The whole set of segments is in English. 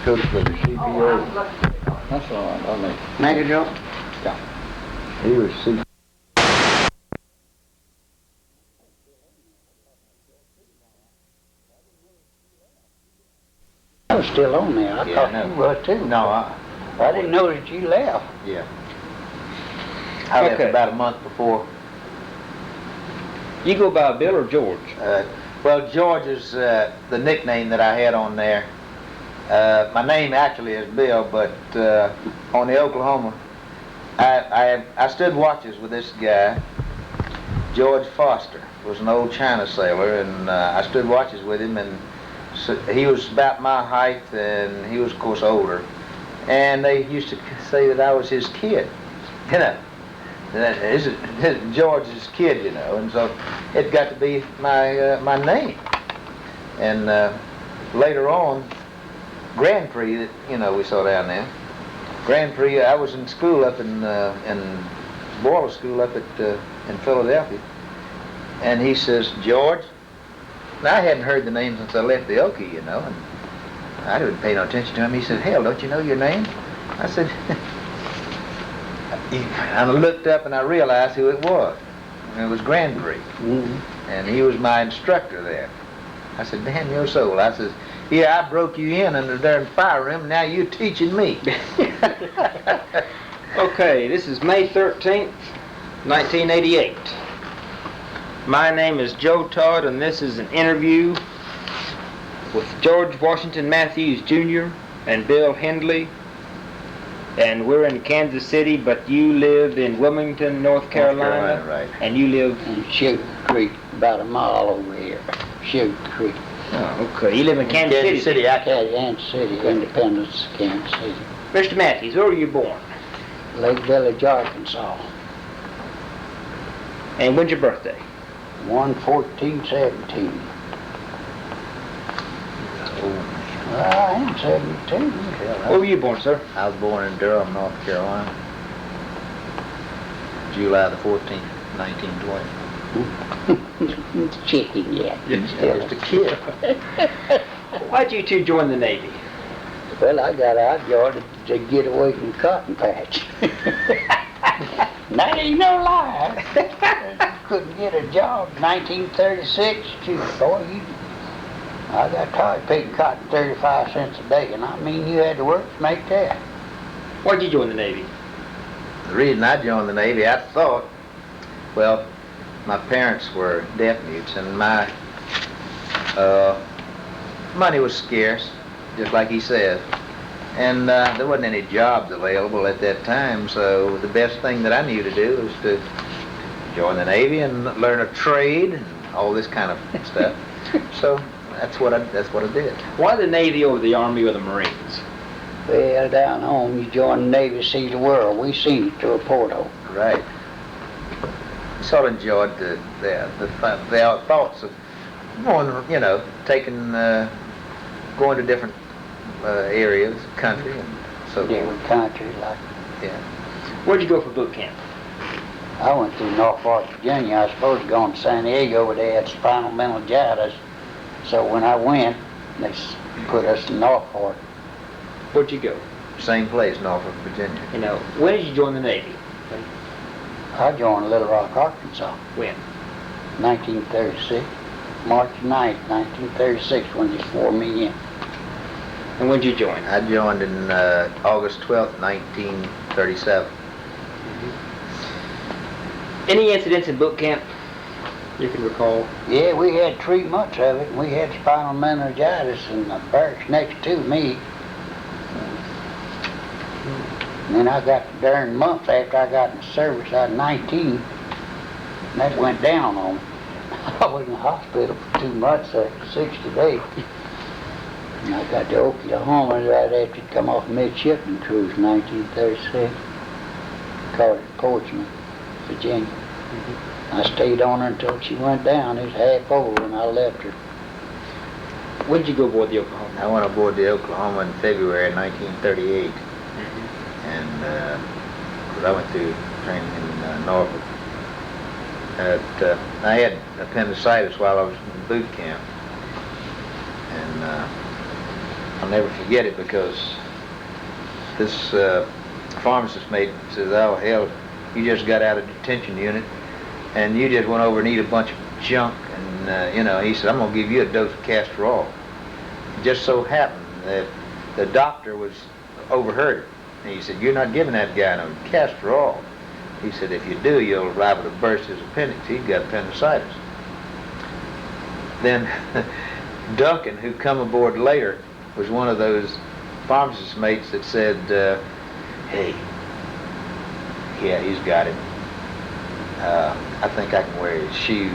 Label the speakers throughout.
Speaker 1: cook for the CPO.
Speaker 2: That's all right, I mean.
Speaker 3: Maggie Joe?
Speaker 1: He was CPO.
Speaker 3: I was still on there. I
Speaker 4: Yeah,
Speaker 3: thought
Speaker 4: I know.
Speaker 3: you were too.
Speaker 4: No,
Speaker 3: I didn't know that you left.
Speaker 4: yeah. I left
Speaker 2: Okay.
Speaker 4: about a month before.
Speaker 2: You go by Bill or George?
Speaker 4: Well, George is the nickname that I had on there. My name actually is Bill, but on the Oklahoma, I stood watches with this guy, George Foster. Was an old China sailor, and I stood watches with him, and so he was about my height, and he was, of course, older. And they used to say that I was his kid, you know. This is George's kid, you know, and so it got to be my name. And later on, Grand Prix, that you know we saw down there. Grand Prix. I was in school up in boiler school up at in Philadelphia, and he says, George. Now I hadn't heard the name since I left the Okie, you know, and I didn't pay no attention to him. He said, hell, don't you know your name? I said. I looked up and I realized who it was. It was Grand Prix.
Speaker 3: Mm-hmm.
Speaker 4: And he was my instructor there. I said, damn your soul. I said, yeah, I broke you in under there in the fire room, now you're teaching me.
Speaker 2: Okay, this is May 13th, 1988. My name is Joe Todd, and this is an interview with George Washington Matthews Jr. and Bill Hendley. And we're in Kansas City, but you live in Wilmington, North Carolina.
Speaker 4: Right.
Speaker 2: And you live...
Speaker 3: In Sugar Creek, about a mile over here. Sugar Creek.
Speaker 2: Oh, okay. You live in Kansas City.
Speaker 3: Kansas City, Independence, Kansas City.
Speaker 2: Mr. Matthews, where were you born?
Speaker 3: Lake Village, Arkansas.
Speaker 2: And when's your birthday?
Speaker 3: 1/14/17. I am 72.
Speaker 2: Where were you born, sir?
Speaker 4: I was born in Durham, North Carolina. July the 14th, 1920.
Speaker 3: Chicken yet.
Speaker 4: Just a kid.
Speaker 2: Why'd you two join the Navy?
Speaker 3: Well, I got out Georgia to get away from Cotton Patch. That ain't no lie. Couldn't get a job. 1936, shoot, boy, I got tired picking cotton 35 cents a day, and I mean you had to work to make that.
Speaker 2: Why'd you join the Navy?
Speaker 4: The reason I joined the Navy, I thought, well, my parents were deaf mutes, and my money was scarce, just like he says. And there wasn't any jobs available at that time, so the best thing that I knew to do was to join the Navy and learn a trade and all this kind of stuff. So that's what I did.
Speaker 2: Why the Navy over the Army or the Marines?
Speaker 3: Well, down home, you join the Navy, see the world. We seen it through a porthole.
Speaker 4: Right. Sort of enjoyed the thoughts of going, you know, going to different areas, country, and so forth.
Speaker 3: Different country, like.
Speaker 4: Yeah.
Speaker 2: Where'd you go for boot camp?
Speaker 3: I went through Norfolk, Virginia. I was supposed to go to San Diego, but they had spinal meningitis. So when I went, they put us in Norfolk.
Speaker 2: Where'd you go?
Speaker 4: Same place, Norfolk, Virginia.
Speaker 2: You know, when did you join the Navy?
Speaker 3: I joined Little Rock, Arkansas.
Speaker 2: When?
Speaker 3: 1936. March 9th, 1936, when they swore me in.
Speaker 2: And when did you join?
Speaker 4: I joined in August 12th, 1937.
Speaker 2: Any incidents in boot camp you can recall?
Speaker 3: Yeah, we had 3 months of it. We had spinal meningitis in the barracks next to me. And then I got the darn month after I got in the service. I was 19, and that went down on me. I was in the hospital for 2 months after 60 days. And I got to Oklahoma right after it come off midshipman cruise in 1936. Called it Portsmouth, Virginia. I stayed on her until she went down. It was half over when I left her.
Speaker 2: When did you go aboard the Oklahoma?
Speaker 4: I went aboard the Oklahoma in February of 1938. And I went through training in Norfolk. I had appendicitis while I was in boot camp. And I'll never forget it because this pharmacist mate says, "Oh hell, you just got out of detention unit and you just went over and eat a bunch of junk." And he said, "I'm gonna give you a dose of castor oil." It just so happened that the doctor overheard it. And he said, "You're not giving that guy no castor oil." He said, "If you do, you'll liable to burst his appendix. He's got appendicitis." Then Duncan, who come aboard later, was one of those pharmacist mates that said, "Hey, yeah, he's got it. I think I can wear his shoes."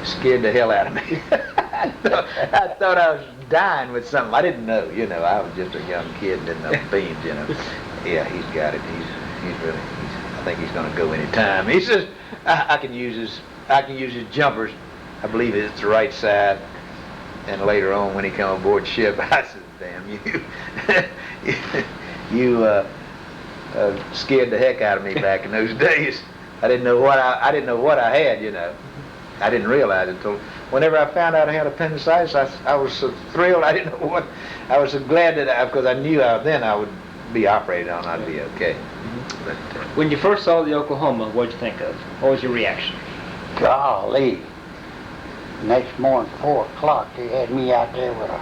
Speaker 4: Scared the hell out of me. I thought I was dying with something. I didn't know, I was just a young kid, didn't know beans, Yeah, he's got it. I think he's going to go any time. He says, I can use his jumpers. I believe it's the right side." And later on, when he come aboard ship, I said, "Damn you, scared the heck out of me back in those days." I didn't know what I had, I didn't realize it until whenever I found out I had appendicitis. I was so thrilled. I didn't know what. I was so glad because I knew then I would be operated on. I'd be okay. But
Speaker 2: When you first saw the Oklahoma, what'd you think of? What was your reaction?
Speaker 3: Golly. Next morning, 4 o'clock, they had me out there with a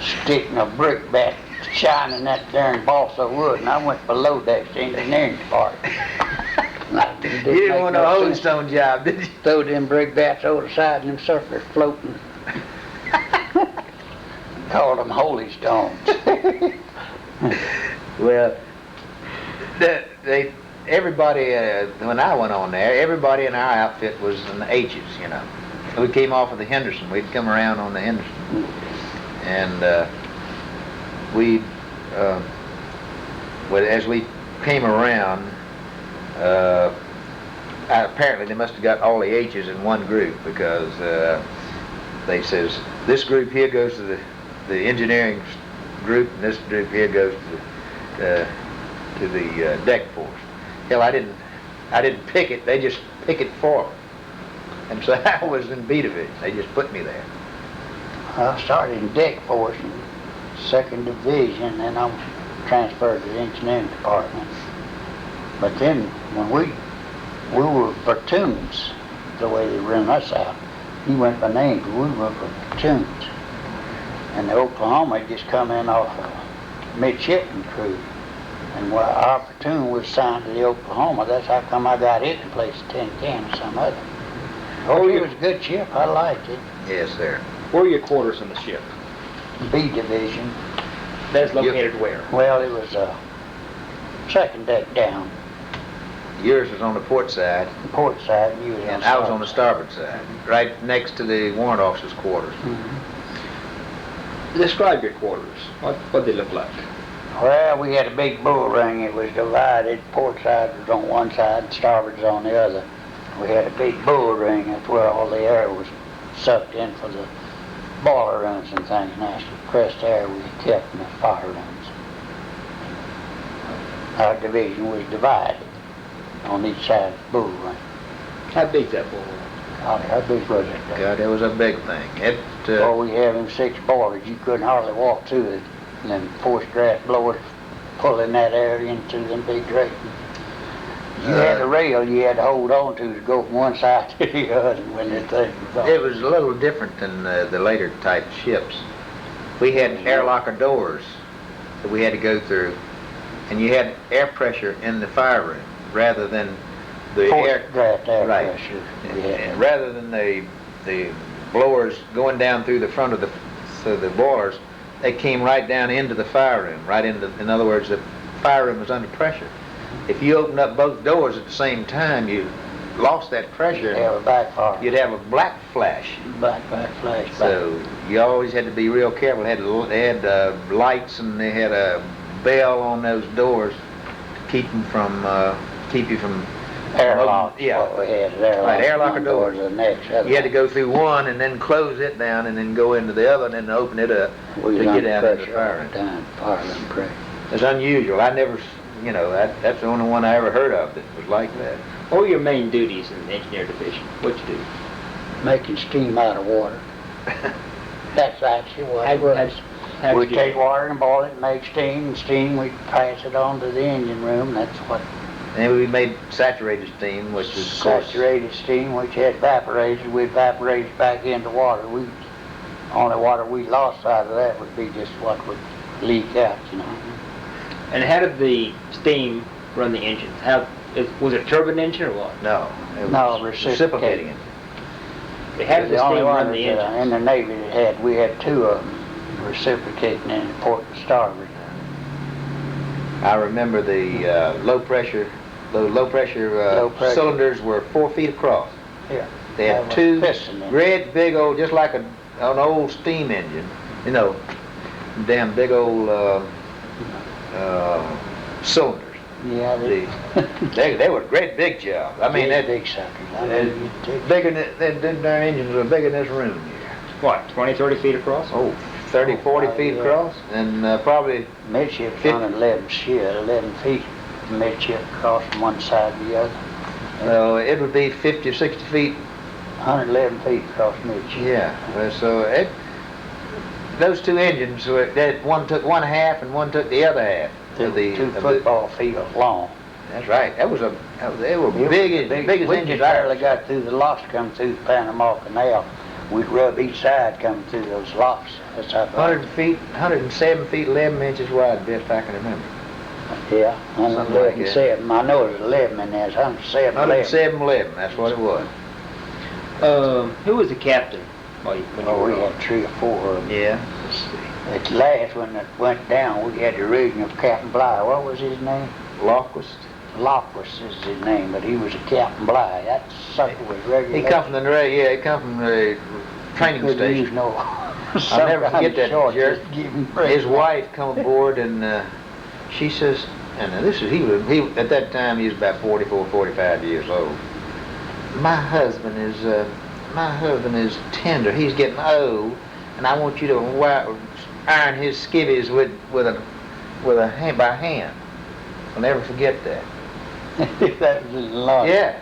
Speaker 3: stick and a brick bat shining that darn balsa wood, and I went below decks to the engineering department.
Speaker 4: you didn't want no holdstone job, did you?
Speaker 3: Throw them brick bats over the side and them suckers floating. Called them holy stones.
Speaker 4: Well, everybody, when I went on there, everybody in our outfit was in the H's, We came off of the Henderson. We'd come around on the Henderson. And as we came around, apparently they must have got all the H's in one group because they says, this group here goes to the engineering group, and this group here goes to the deck force. Hell, I didn't pick it. They just pick it for me. And so I was in B division. They just put me there.
Speaker 3: I started in deck force in 2nd Division, and I was transferred to the engineering department. But then when we were platoons, the way they ran us out, he went by name, but we were platoons. And the Oklahoma had just come in off a midshipman crew. And our platoon was assigned to the Oklahoma. That's how come I got it in place of Tin Can or some other. Oh, it was a good ship. I liked it.
Speaker 4: Yes, sir.
Speaker 2: Where were your quarters on the ship?
Speaker 3: B division.
Speaker 2: That's located where?
Speaker 3: Well, it was second deck down.
Speaker 4: Yours was on the port side.
Speaker 3: The port side, and you was
Speaker 4: and I was on the starboard side, right next to the warrant officer's quarters.
Speaker 3: Mm-hmm.
Speaker 2: Describe your quarters. What did they look like?
Speaker 3: Well, we had a big bull ring. It was divided. Port side was on one side, starboard was on the other. We had a big bull ring. That's where all the air was sucked in for the boiler rooms and things. And that's the compressed air we kept in the fire rooms. Our division was divided on each side of the bull ring.
Speaker 2: How big's that bull?
Speaker 3: Golly, how big was it?
Speaker 4: God, that was a big thing.
Speaker 3: Oh, we had them 6 boilers. You couldn't hardly walk through it. And then forced draft blowers pulling that air into them big drapes. You had a rail you had to hold on to go from one side to the other when the thing was on.
Speaker 4: It was a little different than the later type ships. We had airlocker doors that we had to go through, and you had air pressure in the fire room rather than the
Speaker 3: forced draft air
Speaker 4: right.
Speaker 3: pressure.
Speaker 4: And rather than the blowers going down through the front of the boilers, they came right down into the fire room, in other words, the fire room was under pressure. If you opened up both doors at the same time, you lost that pressure.
Speaker 3: You'd have a backfire.
Speaker 4: You'd have a black flash.
Speaker 3: Black flash.
Speaker 4: So you always had to be real careful. They had lights, and they had a bell on those doors to keep you from
Speaker 3: airlock.
Speaker 4: Yeah.
Speaker 3: What we had is airlock.
Speaker 4: Right, airlocker doors.
Speaker 3: The next.
Speaker 4: You had to go through one and then close it down and then go into the other and then open it up to get out of the fire room.
Speaker 3: Fire room pressure.
Speaker 4: It's unusual. I never, that's the only one I ever heard of that was like that.
Speaker 2: What were your main duties in the engineer division? What'd you do?
Speaker 3: Making steam out of water. That's actually what it was.
Speaker 2: How'd
Speaker 3: We'd
Speaker 2: you do
Speaker 3: take water and boil it and make steam, and steam we'd pass it on to the engine room. That's what
Speaker 4: And we made saturated steam, which is, of course,
Speaker 3: saturated steam, which had evaporated. We'd evaporate it back into water. Only water we lost out of that would be just what would leak out, you know.
Speaker 2: And how did the steam run the engines? Was it a turbine engine or what?
Speaker 4: no, it was
Speaker 3: No,
Speaker 4: reciprocating it.
Speaker 2: How did the
Speaker 3: only
Speaker 2: steam
Speaker 3: one
Speaker 2: run the
Speaker 3: that,
Speaker 2: engines?
Speaker 3: in the Navy that had, we had two of them reciprocating in the port and starboard.
Speaker 4: I remember the low pressure cylinders were 4 feet across.
Speaker 3: Yeah.
Speaker 4: They had
Speaker 3: That was
Speaker 4: two
Speaker 3: piston in it.
Speaker 4: great big old, just like an old steam engine, you know, damn big old cylinders.
Speaker 3: Yeah,
Speaker 4: They were great big jobs. I mean,
Speaker 3: they're
Speaker 4: that
Speaker 3: big suckers. I mean,
Speaker 4: bigger than them darn engines were bigger than this room here.
Speaker 2: What, 20, 30 feet across?
Speaker 4: Oh, 30, 40 feet
Speaker 3: yeah.
Speaker 4: across, and probably
Speaker 3: midship
Speaker 4: 50.
Speaker 3: 11 feet midship across from one side to the other.
Speaker 4: it would be 50 or 60 feet.
Speaker 3: 111 feet across midship.
Speaker 4: Yeah. So those two engines were that one took one half and one took the other half.
Speaker 3: Two football fields long.
Speaker 4: That's right. They were big as
Speaker 3: We
Speaker 4: engines.
Speaker 3: just barely got through the locks coming through the Panama Canal. We'd rub each side coming through those locks. That's how
Speaker 4: 100 feet, 107 feet, 11 inches wide, best I can remember.
Speaker 3: Yeah,
Speaker 4: Something like
Speaker 3: 107. I know it was 11 in there. It's 107.
Speaker 4: 107, 11, that's what it was.
Speaker 2: Who was the captain? When you
Speaker 3: Oh, we
Speaker 2: were on?
Speaker 3: had 3 or 4 of them.
Speaker 4: Yeah.
Speaker 3: At last, when it went down, we had the rigging of Captain Bligh. What was his name?
Speaker 4: Lockwist.
Speaker 3: Lockwist is his name, but he was a Captain Bligh. That sucker was regular.
Speaker 4: He come from the training station.
Speaker 3: I'll
Speaker 4: never forget that jerk. His
Speaker 3: His
Speaker 4: wife come aboard and she says, and this is he at that time he was about 44, 45 years old. My husband is tender. He's getting old, and I want you to iron his skivvies with a hand by hand. I'll never forget that.
Speaker 3: That was his line.
Speaker 4: Yeah.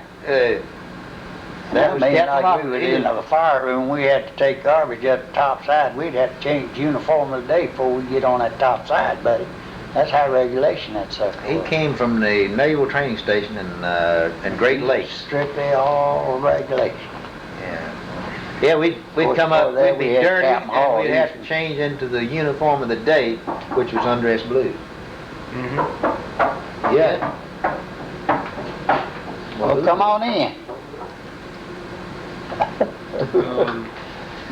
Speaker 4: That was
Speaker 3: like
Speaker 4: Captain
Speaker 3: we was
Speaker 4: Lockwist.
Speaker 3: in the fire room. We had to take garbage up the top side. We'd have to change uniform of the day before we get on that top side, buddy. That's high regulation, that sucker.
Speaker 4: He
Speaker 3: was.
Speaker 4: came from the Naval Training Station in Great Lakes.
Speaker 3: Strictly all regulation.
Speaker 4: Yeah. Yeah, we'd
Speaker 3: course,
Speaker 4: come up,
Speaker 3: before that,
Speaker 4: we'd be
Speaker 3: we had
Speaker 4: dirty,
Speaker 3: Captain Hall.
Speaker 4: and we'd have to change into the uniform of the day, which was undress blue.
Speaker 2: Mm-hmm.
Speaker 4: Yeah.
Speaker 3: Well, come on in.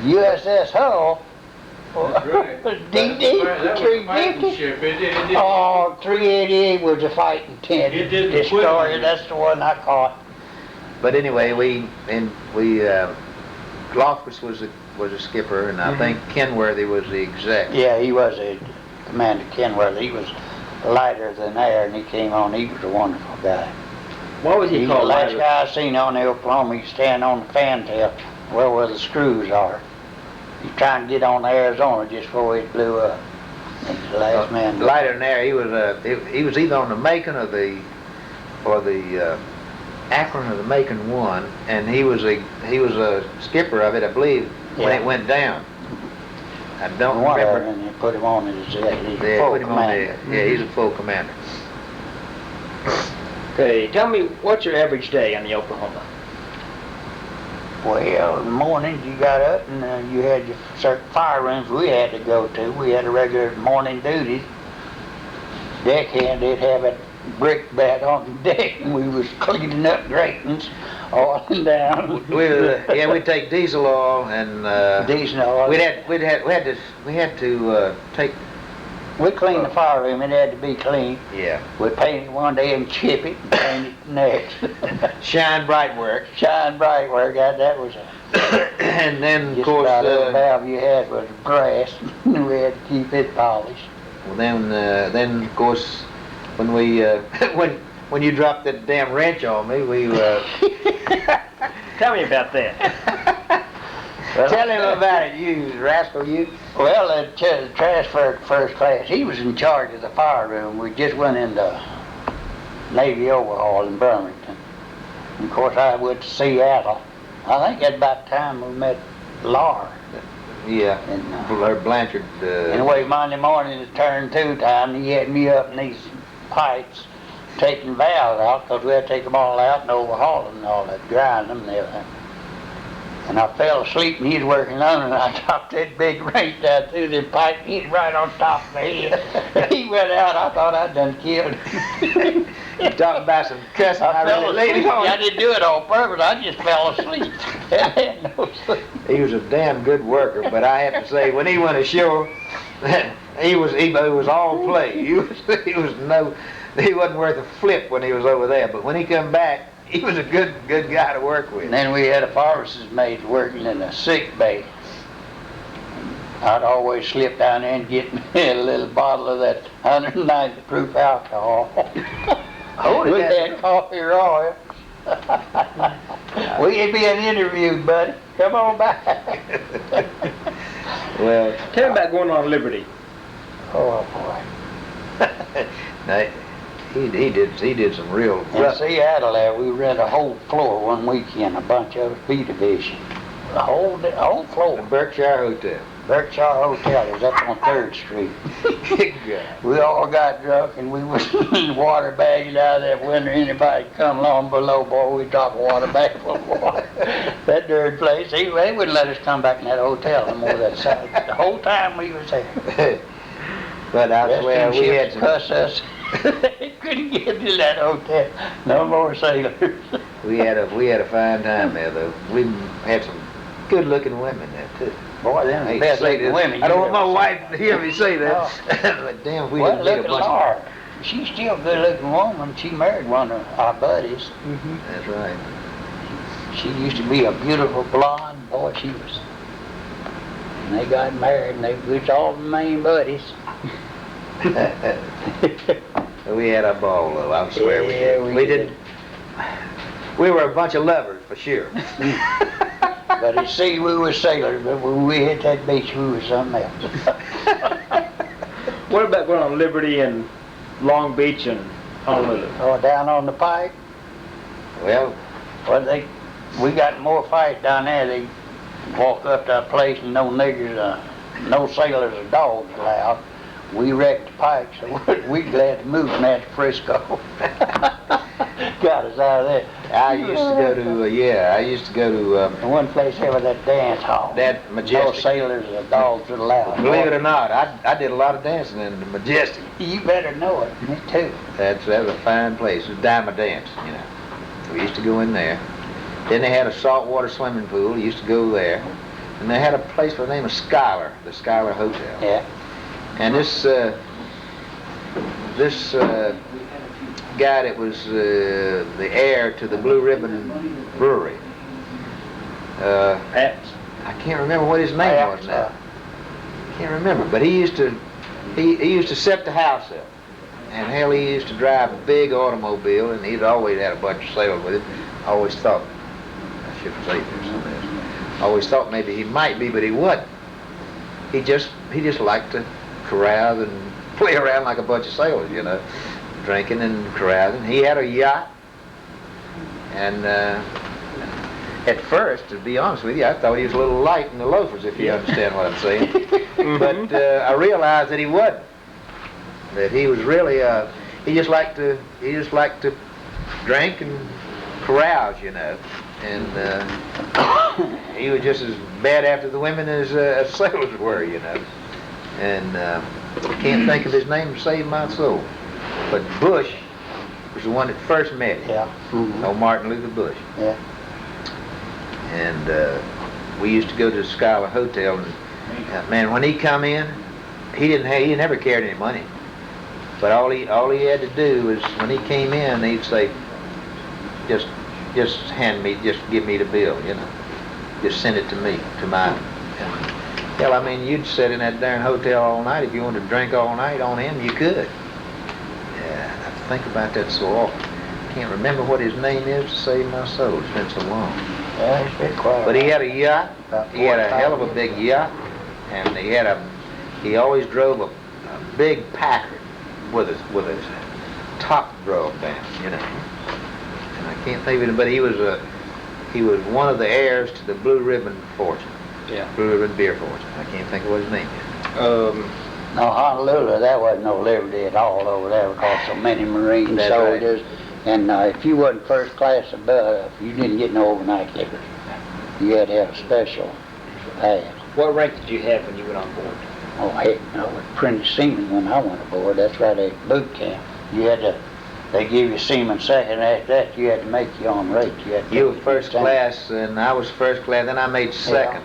Speaker 3: USS Hull.
Speaker 5: That's right.
Speaker 3: DD
Speaker 5: That was a fighting
Speaker 3: 350.
Speaker 5: ship. It
Speaker 3: Oh, 388 was a fighting tent
Speaker 5: It did the
Speaker 3: destroyer.
Speaker 5: quick-
Speaker 3: That's the one I caught.
Speaker 4: But anyway, Loftus was a skipper, and I think Kenworthy was the exec.
Speaker 3: Yeah, he was a Commander Kenworthy. He was lighter than air, and he came on. He was a wonderful guy.
Speaker 2: What was he
Speaker 3: He's the
Speaker 2: called?
Speaker 3: last guy I seen on the Oklahoma. He stand on the fantail, well, where the screws are. He's trying to get on the Arizona just before it blew up. He's the last man.
Speaker 4: Lighter than air. He was either on the Macon or the Akron or the Macon one, and he was a skipper of it, I believe, when
Speaker 3: Yeah.
Speaker 4: it went down. I don't
Speaker 3: One of
Speaker 4: remember.
Speaker 3: them, and they put him on as he's
Speaker 4: They
Speaker 3: a full
Speaker 4: put him on
Speaker 3: commander.
Speaker 4: there. Yeah, he's a full commander.
Speaker 2: Okay, tell me, what's your average day on the Oklahoma?
Speaker 3: Well, in the mornings you got up and you had your certain fire rooms we had to go to. We had a regular morning duties. Deckhand, they'd have a brick bat on the deck, and we was cleaning up gratings all and down.
Speaker 4: We'd take diesel oil and
Speaker 3: Diesel oil.
Speaker 4: we had to take
Speaker 3: We cleaned the fire room. It had to be clean.
Speaker 4: yeah
Speaker 3: We painted one day and chip it, and paint it the next.
Speaker 4: shine bright work,
Speaker 3: Shine bright where that was
Speaker 4: and then of
Speaker 3: just
Speaker 4: course
Speaker 3: about every valve you had was brass. We had to keep it polished.
Speaker 4: well, then of course when we when you dropped that damn wrench on me, we
Speaker 2: Tell me about that.
Speaker 4: tell him about it, you rascal, you.
Speaker 3: Well, transferred to first class. He was in charge of the fire room. We just went into Navy overhaul in Birmingham. And of course, I went to Seattle. I think at about the time we met Laura.
Speaker 4: Yeah.
Speaker 3: And,
Speaker 4: Her Blanchard.
Speaker 3: Anyway, Monday morning is turn 2 time. He had me up in these pipes taking valves out because we had to take them all out and overhaul them and all that, grind them and everything. And I fell asleep and he was working on it and I dropped that big wrench down through the pipe, hit it right on top of my head. He went out, I thought I'd done killed him.
Speaker 4: You talking about some cussing?
Speaker 3: I fell
Speaker 4: really laid
Speaker 3: asleep.
Speaker 4: it on.
Speaker 3: I didn't do it on purpose, I just fell asleep. I had no sleep.
Speaker 4: He was a damn good worker, but I have to say, when he went ashore, he was all play. He wasn't worth a flip when he was over there. But when he come back, he was a good guy to work with.
Speaker 3: And then we had a pharmacist maid working in a sick bay. I'd always slip down there and get me a little bottle of that 190 proof alcohol.
Speaker 4: Hold it
Speaker 3: With
Speaker 4: there.
Speaker 3: that coffee raw. We ain't being interviewed, buddy. Come on back.
Speaker 4: Well,
Speaker 2: Tell me about going on Liberty.
Speaker 3: Oh boy.
Speaker 4: now, he did some real
Speaker 3: In
Speaker 4: rough.
Speaker 3: Seattle there, we rent a whole floor one weekend, a bunch of us, B division. The whole
Speaker 4: The
Speaker 3: floor.
Speaker 4: Berkshire Hotel.
Speaker 3: Berkshire Hotel is up on 3rd Street.
Speaker 4: Good guy.
Speaker 3: We all got drunk and we was water bagging out of that window. Anybody come along below, boy, we drop a water bag full of water. That dirty place, they wouldn't let us come back in that hotel no more that side. The whole time we was there.
Speaker 4: But I swear, we had some,
Speaker 3: cuss us. They couldn't get to that hotel. No more sailors.
Speaker 4: we had a fine time there though. We had some good-looking women there too.
Speaker 3: Boy, them
Speaker 4: I hate
Speaker 3: the
Speaker 4: to
Speaker 3: best
Speaker 4: say
Speaker 3: looking
Speaker 4: this.
Speaker 3: women.
Speaker 4: I don't
Speaker 3: you
Speaker 4: want my
Speaker 3: ever
Speaker 4: wife to hear me say that.
Speaker 3: Oh.
Speaker 4: But damn, if we
Speaker 3: Well,
Speaker 4: didn't
Speaker 3: look
Speaker 4: get a
Speaker 3: at
Speaker 4: bunch of.
Speaker 3: Laura. She's still a good looking woman. She married one of our buddies.
Speaker 4: That's right.
Speaker 3: She used to be a beautiful blonde. Boy, she was. And they got married and they was all the main buddies.
Speaker 4: We had a ball though, I swear we
Speaker 3: Yeah,
Speaker 4: did.
Speaker 3: we
Speaker 4: didn't. We were a bunch of lovers for sure.
Speaker 3: But you see, we were sailors, but when we hit that beach, we was something else.
Speaker 2: What about going on Liberty and Long Beach and Honolulu?
Speaker 3: Oh, down on the pike,
Speaker 4: Well,
Speaker 3: well, we got more fight down there. They walk up to a place and no niggers, no sailors or dogs allowed. We wrecked the pike, so we glad to move from that to Frisco. Got us out of there.
Speaker 4: I used to go to
Speaker 3: And one place here was that dance hall.
Speaker 4: that
Speaker 3: No
Speaker 4: Majestic.
Speaker 3: sailors or dogs were allowed.
Speaker 4: Believe it or not, I did a lot of dancing in the Majestic.
Speaker 3: You better know it. Me too.
Speaker 4: That was a fine place. It was Diamond Dance, you know. We used to go in there. Then they had a saltwater swimming pool. We used to go there. And they had a place by the name of Schuyler, the Schuyler Hotel.
Speaker 3: Yeah.
Speaker 4: And this guy that was the heir to the Blue Ribbon Brewery.
Speaker 2: Pats?
Speaker 4: I can't remember what his name was now. Can't remember, but he used to set the house up. And hell, he used to drive a big automobile, and he'd always had a bunch of sailors with him. I always thought, I shouldn't say this on this. I always thought maybe he might be, but he wasn't. He just liked to carouse and play around like a bunch of sailors, you know, drinking and carousing. He had a yacht, and at first, to be honest with you, I thought he was a little light in the loafers, if you understand what I'm saying. But I realized that he wasn't. That he was really he just liked to drink and carouse, you know, and he was just as bad after the women as sailors were, you know. And I can't think of his name to save my soul. But Bush was the one that first met him.
Speaker 3: Yeah. Mm-hmm.
Speaker 4: Oh, Martin Luther Bush.
Speaker 3: Yeah.
Speaker 4: And we used to go to the Schuyler Hotel, and man, when he come in, he never carried any money. But all he had to do was when he came in, he'd say, just give me the bill, you know, just send it to me, to mine. Hell, I mean, you'd sit in that darn hotel all night. If you wanted to drink all night on him, you could. Yeah, I think about that so often. Can't remember what his name is to save my soul. It's been so long.
Speaker 3: Yeah, he's been quiet.
Speaker 4: But he had a yacht.
Speaker 3: About
Speaker 4: He had a
Speaker 3: 45
Speaker 4: hell of a big yacht, and he always drove a big Packard with his top drove down, you know. And I can't think of it, but he was one of the heirs to the Blue Ribbon fortune.
Speaker 2: Yeah.
Speaker 4: Brewer of the beer fortune. I can't think of what his name is.
Speaker 3: No, Honolulu, that wasn't no liberty at all over there because so many Marine
Speaker 4: That's right.
Speaker 3: soldiers. And if you wasn't first class above, you didn't get no overnight liberty. You had to have a special pass.
Speaker 2: What rank did you have when you went on board?
Speaker 3: Oh, heck, no, I was apprentice seaman when I went aboard. That's right at boot camp. You had to, they give you seaman second. After that, you had to make your own rate. You had to
Speaker 4: You were
Speaker 3: make
Speaker 4: first
Speaker 3: your
Speaker 4: class, and I was first class. Then I made second.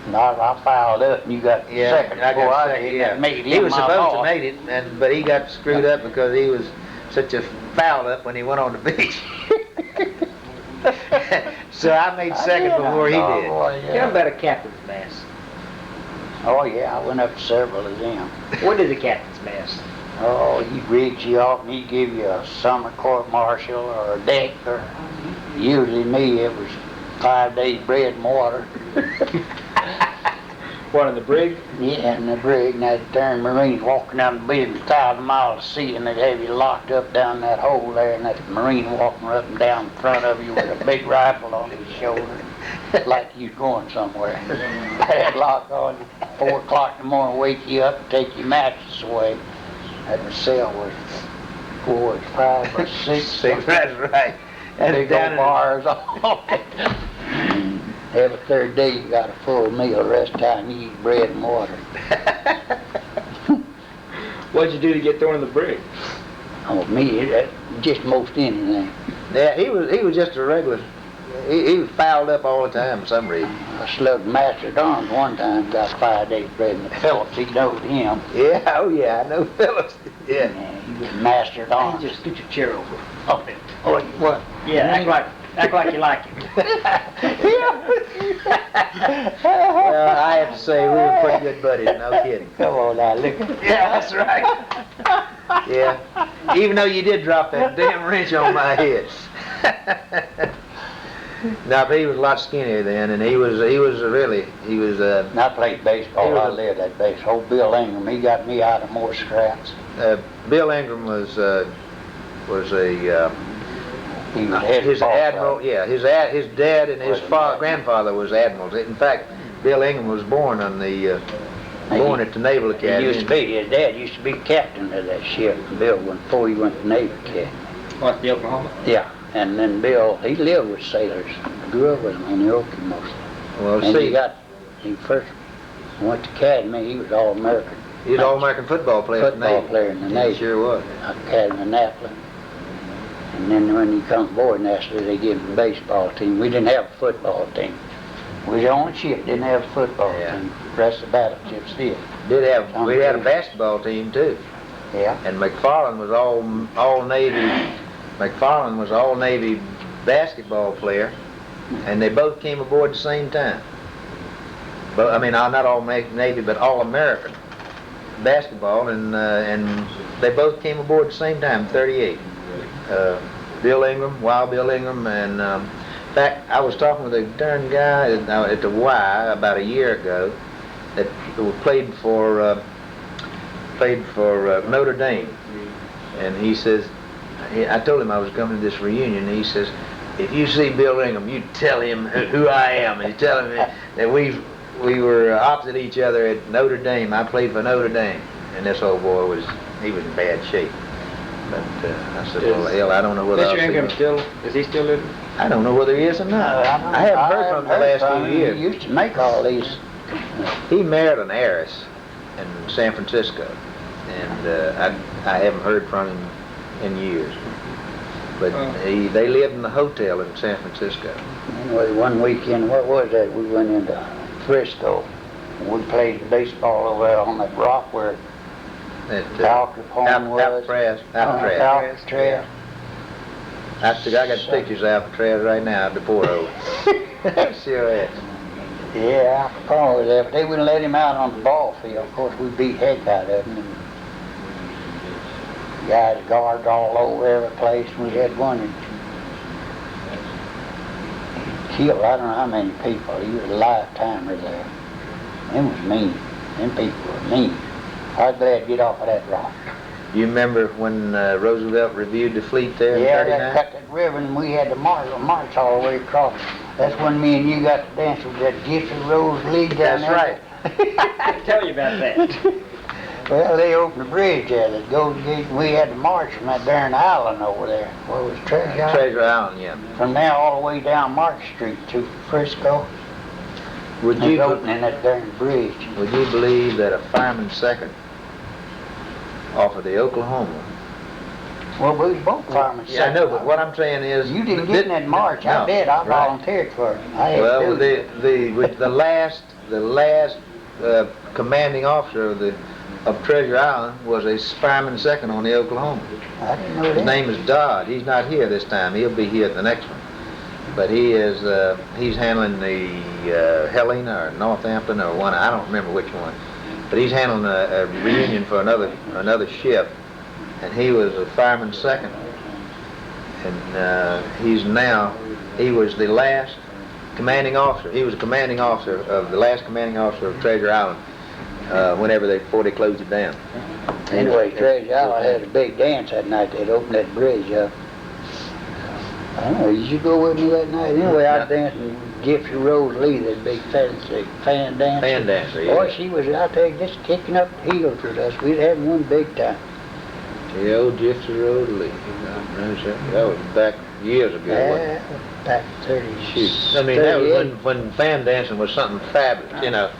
Speaker 3: And I filed up, and you got
Speaker 4: Yeah,
Speaker 3: second
Speaker 4: I
Speaker 3: before
Speaker 4: got
Speaker 3: I
Speaker 4: second.
Speaker 3: did.
Speaker 4: Yeah,
Speaker 3: That made
Speaker 4: he
Speaker 3: him
Speaker 4: was
Speaker 3: my
Speaker 4: supposed to
Speaker 3: boss.
Speaker 4: make it, but he got screwed up because he was such a foul up when he went on the beach. So I made second before he
Speaker 3: Oh,
Speaker 4: did.
Speaker 3: boy,
Speaker 2: Tell
Speaker 3: yeah.
Speaker 2: me about a captain's mess.
Speaker 3: Oh, yeah, I went up to several of them.
Speaker 2: What is a captain's mess?
Speaker 3: Oh, he'd rig you off and he'd give you a summer court-martial or a deck, or usually me, it was 5 days bread and water.
Speaker 2: What, in the brig?
Speaker 3: Yeah, in the brig, and that darn Marines walking down the bridge 1,000 miles of sea, and they'd have you locked up down that hole there, and that Marine walking up and down in front of you with a big rifle on his shoulder, like you was going somewhere. Padlock on you. 4 o'clock in the morning, wake you up and take your mattress away. And the cell was 4 or 5 or 6.
Speaker 4: That's right. And
Speaker 3: Big
Speaker 4: down
Speaker 3: old
Speaker 4: in
Speaker 3: bars on it. Every third day you got a full meal, the rest of the time you eat bread and water.
Speaker 2: What'd you do to get thrown in the brig?
Speaker 3: Oh, me, just most anything.
Speaker 4: Yeah, he was just a regular. He was fouled up all the time for some reason.
Speaker 3: I slugged Master at Arms one time, got 5 days bread, and the Phillips, he knowed him.
Speaker 4: Yeah, oh yeah, I know Phillips. Yeah.
Speaker 3: He was Master at Arms.
Speaker 2: Just scoot your chair over.
Speaker 3: Oh, what?
Speaker 2: Yeah, act like you like it.
Speaker 4: Well, I have to say we were pretty good buddies. No kidding.
Speaker 3: Come on now, look at
Speaker 4: Yeah, that's right. Yeah. Even though you did drop that damn wrench on my head. No, but he was a lot skinnier then, and he was really.
Speaker 3: And I played baseball,
Speaker 4: He was
Speaker 3: I
Speaker 4: a-
Speaker 3: lived that base. Old Bill Ingram, he got me out of more scraps.
Speaker 4: Bill Ingram was a
Speaker 3: He was head
Speaker 4: his
Speaker 3: ball
Speaker 4: admiral.
Speaker 3: player.
Speaker 4: Yeah, his dad and his
Speaker 3: Was an admiral.
Speaker 4: grandfather was admirals. In fact, Bill Ingram was born on the born at the Naval
Speaker 3: He
Speaker 4: Academy.
Speaker 3: used to be, his dad used to be captain of that ship, Bill, before he went to Navy Academy.
Speaker 2: What, the Oklahoma?
Speaker 3: Yeah, and then Bill, he lived with sailors, grew up with them in the Okie mostly.
Speaker 4: Well,
Speaker 3: And
Speaker 4: see,
Speaker 3: he first went to Academy, he was All-American.
Speaker 4: he was an All-American football player. at the
Speaker 3: Football
Speaker 4: Navy.
Speaker 3: player in the
Speaker 4: He
Speaker 3: Navy.
Speaker 4: sure was.
Speaker 3: Academy Annapolis. And then when he come aboard, naturally they give him a baseball team. We didn't have a football team. We was the only ship didn't have a football
Speaker 4: Yeah.
Speaker 3: team. The rest of the battleships did.
Speaker 4: We had a basketball team too,
Speaker 3: Yeah.
Speaker 4: and McFarland was all Navy. McFarland was all Navy basketball player, and they both came aboard at the same time. But I mean, not all Navy, but all American basketball, and they both came aboard at the same time, 38. Bill Ingram, Wild Bill Ingram, and in fact, I was talking with a darn guy at the Y about a year ago that played for Notre Dame, and he says, I told him I was coming to this reunion, and he says, if you see Bill Ingram, you tell him who I am, and you tell him that we were opposite each other at Notre Dame. I played for Notre Dame, and this old boy was in bad shape. But I said, well, hell, I don't know whether I'll
Speaker 2: Mr.
Speaker 4: see
Speaker 2: Ingram
Speaker 4: him.
Speaker 2: is he still living?
Speaker 4: I don't know whether he is or not. I haven't heard from him the last few years.
Speaker 3: He used to make all these.
Speaker 4: He married an heiress in San Francisco, and I haven't heard from him in years. But they lived in the hotel in San Francisco.
Speaker 3: Anyway, one weekend, what was that? We went into Frisco. We played baseball over there on that rock where Alcatraz was.
Speaker 4: Alcatraz.
Speaker 3: Alcatraz.
Speaker 4: I got pictures of Alcatraz right now at the porthole. Sure is.
Speaker 3: Yeah, Alcatraz was there, but they wouldn't let him out on the ball field. Of course, we beat heck out of him. And guys guards all over every place. We had one that killed I don't know how many people. He was a lifetimer there. Them was mean. Them people were mean. I was glad to get off of that rock.
Speaker 4: Do you remember when Roosevelt reviewed the fleet there in
Speaker 3: Yeah,
Speaker 4: 39?
Speaker 3: they cut that ribbon and we had to march all the way across. That's when me and you got to dance with that Gypsy Rose League down
Speaker 4: That's
Speaker 3: there.
Speaker 4: right.
Speaker 2: Tell you about that.
Speaker 3: Well, they opened the bridge there, the Golden Gate, and we had to march from that darn island over there. What was it, Treasure Island?
Speaker 4: Treasure Island, yeah.
Speaker 3: From there all the way down Market Street to Frisco.
Speaker 4: Would
Speaker 3: And
Speaker 4: you
Speaker 3: opening that darn bridge.
Speaker 4: would you believe that a fireman second off of the Oklahoma?
Speaker 3: Well, we was both firemen.
Speaker 4: Yeah, I know, but what I'm saying is
Speaker 3: You didn't get in that march. I
Speaker 4: No,
Speaker 3: did. I
Speaker 4: right.
Speaker 3: volunteered for it. I had
Speaker 4: Well,
Speaker 3: to do it.
Speaker 4: the last commanding officer of Treasure Island was a fireman second on the Oklahoma.
Speaker 3: I didn't know
Speaker 4: His
Speaker 3: that.
Speaker 4: name is Todd. He's not here this time. He'll be here at the next one. But he is he's handling the Helena or Northampton or one. I don't remember which one. But he's handling a reunion for another ship, and he was a fireman second. And he was the last commanding officer. He was the commanding officer of the last commanding officer of Treasure Island before they closed it down.
Speaker 3: Anyway, Treasure Island had a big dance that night. They'd opened that bridge up. I don't know, did you go with me that night? Anyway, I danced with Gypsy Rose Lee, that big fancy fan dancer.
Speaker 4: Fan dancer, yeah.
Speaker 3: Boy, she was out there just kicking up the heels with us. We'd had one big time.
Speaker 4: The old Gypsy Road Lee. That was back years ago. wasn't it?
Speaker 3: Yeah, back 30s.
Speaker 4: Shoot. I mean, that was when fan dancing was something fabulous, you know.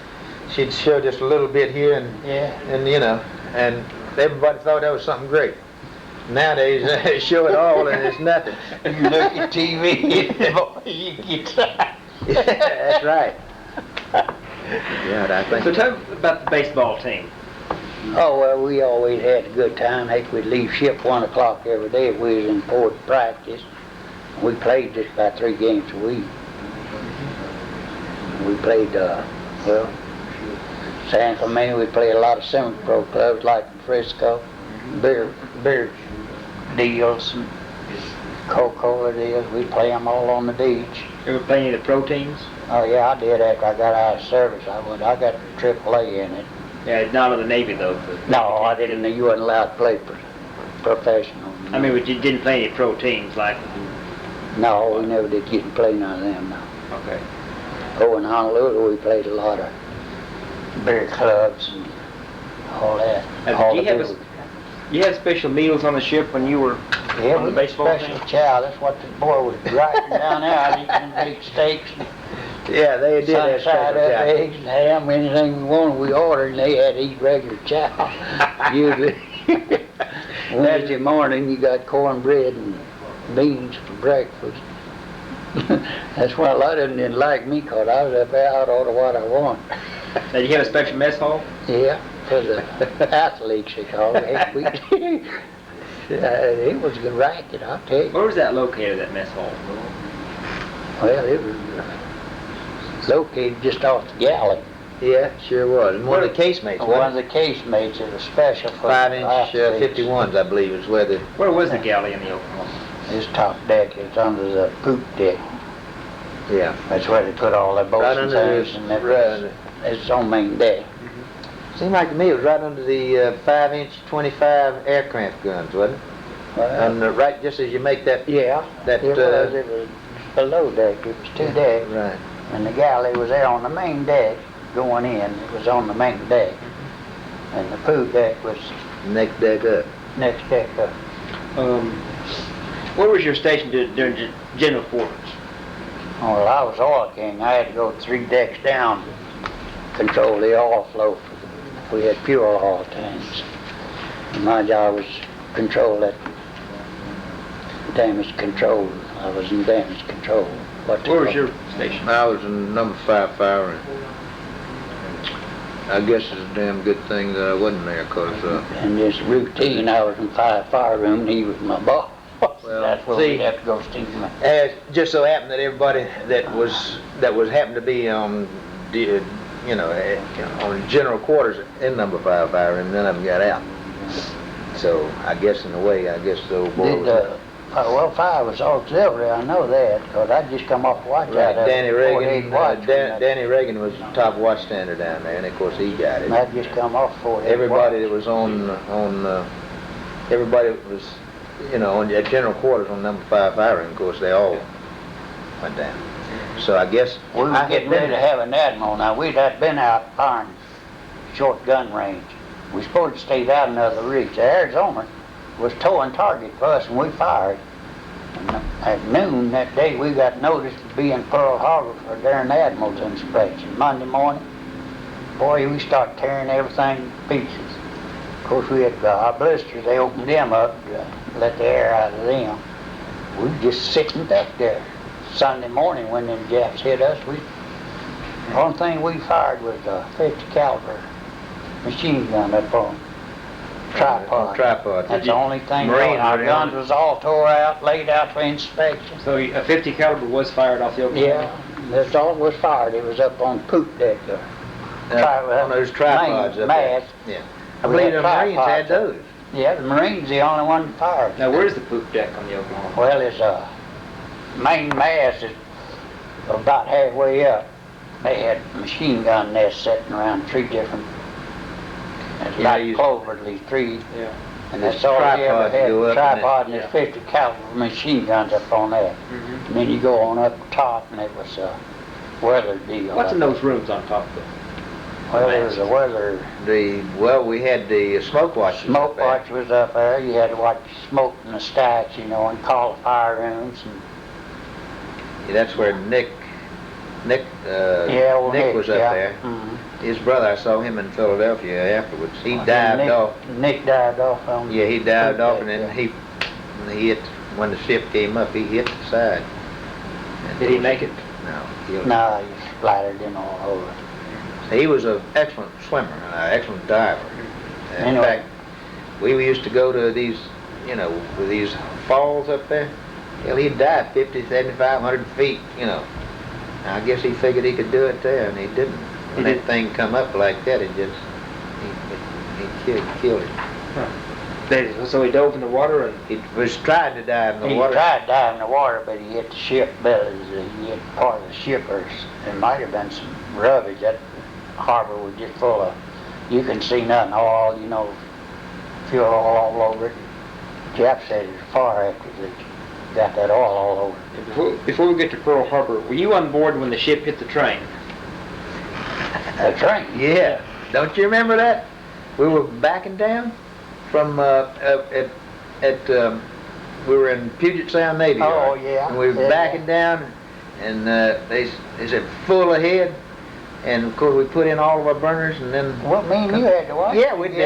Speaker 4: She'd show just a little bit here and you know, and everybody thought that was something great. Nowadays, they show it all and it's nothing.
Speaker 3: You look at TV, boy, you get tired.
Speaker 4: That's right. Yeah, I think.
Speaker 2: So tell me about the baseball team.
Speaker 3: Oh, well, we always had a good time. Heck, we'd leave ship 1 o'clock every day if we was in port to practice. We played just about 3 games a week. We played, San Clemente. We played a lot of semi-pro clubs like Frisco, beer deals, and Coca-Cola deals. We play them all on the beach.
Speaker 2: You ever play any of the pro teams?
Speaker 3: Oh yeah, I did after I got out of service. I got AAA in it.
Speaker 2: Yeah, not in the Navy though.
Speaker 3: No, I didn't. You wasn't allowed to play professional.
Speaker 2: I mean, but you didn't play any pro teams like.
Speaker 3: No, we never did get to play none of them. No.
Speaker 2: Okay.
Speaker 3: Oh, in Honolulu, we played a lot of beer clubs and all that. All
Speaker 2: Did
Speaker 3: the
Speaker 2: you you had special meals on the ship when you were
Speaker 3: Yeah,
Speaker 2: on the
Speaker 3: we
Speaker 2: baseball
Speaker 3: special
Speaker 2: team?
Speaker 3: chow. That's what the boy was writing down there, eating big steaks and
Speaker 4: Yeah, they did have
Speaker 3: sun-side
Speaker 4: special
Speaker 3: up
Speaker 4: chow.
Speaker 3: eggs and ham, anything we wanted, we ordered, and they had to eat regular chow. Usually, Wednesday morning, you got cornbread and beans for breakfast. That's why a lot of them didn't like me, because I was up there, I'd order what I want.
Speaker 2: Now, did you have a special mess hall?
Speaker 3: Yeah, for the athletes, they call it. Heck, it was a good racket, I'll tell you.
Speaker 2: Where was that located, that mess hall?
Speaker 3: Well, it was located just off the galley.
Speaker 4: Yeah, sure was. And one of the casemates,
Speaker 3: One of
Speaker 4: wasn't
Speaker 3: the casemates is a special for
Speaker 4: 5-inch
Speaker 3: athletes.
Speaker 4: 51s, I believe, is where the.
Speaker 2: Where was the galley in the Oklahoma?
Speaker 3: This top deck is under the poop deck.
Speaker 4: Yeah.
Speaker 3: That's where they put all their boats
Speaker 4: Right
Speaker 3: and
Speaker 4: under
Speaker 3: things,
Speaker 4: this.
Speaker 3: and
Speaker 4: Right
Speaker 3: everything.
Speaker 4: under.
Speaker 3: It's on main deck.
Speaker 4: Seemed like to me it was right under the 5-inch 25 aircraft guns, wasn't it?
Speaker 3: Well,
Speaker 4: And right just as you make that.
Speaker 3: yeah,
Speaker 4: That.
Speaker 3: it was below deck. It was 2 decks.
Speaker 4: Right.
Speaker 3: And the galley was there on the main deck going in. It was on the main deck. And the poop deck was
Speaker 4: Next deck up.
Speaker 3: next deck up.
Speaker 2: Where was your station during general quarters?
Speaker 3: Oh, well, I was oil king. I had to go 3 decks down to control the oil flow. We had pure oil tanks. And my job was control that damage control. I was in damage control.
Speaker 2: Where was your station?
Speaker 4: I was in number 5 fire, and I guess it's a damn good thing that I wasn't there, because
Speaker 3: And this routine, I was in fire room, and he was my boss.
Speaker 4: Well,
Speaker 3: That's where
Speaker 4: see,
Speaker 3: we'd have to go steam him.
Speaker 4: it just so happened that everybody that was happened to be on on general quarters in number 5 fire, and none of them got out. So I guess in a way, the old boy was.
Speaker 3: Well, fire was auxiliary, I know that, because I'd just come off watch
Speaker 4: Right,
Speaker 3: out of
Speaker 4: Danny Reagan.
Speaker 3: watch.
Speaker 4: Danny Reagan was top watchstander down there, and of course he got it.
Speaker 3: I'd just come off 4
Speaker 4: Everybody that was on everybody was, at general quarters on number 5 fire room, of course, they all went down. So I guess
Speaker 3: We were getting ready to have an admiral. Now, we'd had been out firing short gun range. We supposed to stay out another reach. Arizona was towing target for us, and we fired. And at noon that day, we got notice to be in Pearl Harbor for during admiral's inspection. Monday morning, boy, we started tearing everything to pieces. Of course, we had our blisters. They opened them up to let the air out of them. We were just sitting up there. Sunday morning when them Japs hit us, the only thing we fired was a 50 caliber machine gun up on tripod.
Speaker 4: Tripod.
Speaker 3: That's the only thing.
Speaker 4: Marine
Speaker 3: Our
Speaker 4: were
Speaker 3: guns
Speaker 4: on it.
Speaker 3: was all tore out, laid out for inspection.
Speaker 2: So a 50 caliber was fired off the Oklahoma?
Speaker 3: Yeah, that's all it was fired. It was up on poop deck.
Speaker 4: On those tripods up there.
Speaker 3: Mast.
Speaker 4: Yeah. I
Speaker 3: We
Speaker 4: believe
Speaker 3: had
Speaker 4: the Marines had
Speaker 3: tripods.
Speaker 4: those.
Speaker 3: Yeah, the Marines the only one that fired.
Speaker 2: Now, where's the poop deck on the Oklahoma?
Speaker 3: Well, it's a main mast is about halfway up. They had machine gun nests sitting around 3 different. It's
Speaker 4: Yeah,
Speaker 3: like
Speaker 4: you-
Speaker 3: cloverleaf 3,
Speaker 2: Yeah.
Speaker 3: and
Speaker 4: There's
Speaker 3: that's all they ever
Speaker 4: tripods that go
Speaker 3: had.
Speaker 4: up and
Speaker 3: Tripod and
Speaker 2: yeah.
Speaker 3: there's 50 caliber machine guns up on that.
Speaker 2: Mm-hmm.
Speaker 3: And then you go on up top, and it was a weather deal.
Speaker 2: What's in those rooms on top of it?
Speaker 3: Well, there was a weather.
Speaker 4: We had the smoke watches.
Speaker 3: Smoke
Speaker 4: up there.
Speaker 3: watch was up there. You had to watch smoke in the stacks, and call the fire rooms. And
Speaker 4: Yeah, that's where Nick
Speaker 3: yeah, well,
Speaker 4: Nick was up
Speaker 3: yeah.
Speaker 4: there.
Speaker 3: Mhm.
Speaker 4: His brother, I saw him in Philadelphia afterwards. He
Speaker 3: Well,
Speaker 4: dived
Speaker 3: Nick,
Speaker 4: off.
Speaker 3: Nick dived off on.
Speaker 4: Yeah, he dived off, and then
Speaker 3: Yeah.
Speaker 4: he hit, when the ship came up, he hit the side. And
Speaker 2: Did he make it?
Speaker 4: No. He,
Speaker 3: No, he splattered in all over.
Speaker 4: he was an excellent swimmer, an excellent diver. In
Speaker 3: Anyway.
Speaker 4: fact, we used to go to these, with these falls up there. Hell, he'd dive 50, 75, 100 feet, Now, I guess he figured he could do it there, and he didn't. When
Speaker 2: He
Speaker 4: that thing come up like that, it just, he killed him.
Speaker 2: So he dove in the water and...
Speaker 4: He was trying to dive in the
Speaker 3: He
Speaker 4: water.
Speaker 3: tried to dive in the water, but he hit the ship bellies. He hit part of the shippers. There might have been some rubbish. That harbor was just full of, you can see nothing, all, fuel all over it. Jap said it was far after they got that oil all over it.
Speaker 2: Before we get to Pearl Harbor, were you on board when the ship hit the train?
Speaker 3: The train.
Speaker 4: Yeah. Don't you remember that? We were backing down from we were in Puget Sound Navy Yard.
Speaker 3: Oh, yeah.
Speaker 4: And we were
Speaker 3: Yeah.
Speaker 4: backing down, and they said full ahead, and of course we put in all of our burners, and then
Speaker 3: Well, me and you had to watch.
Speaker 4: Yeah, we you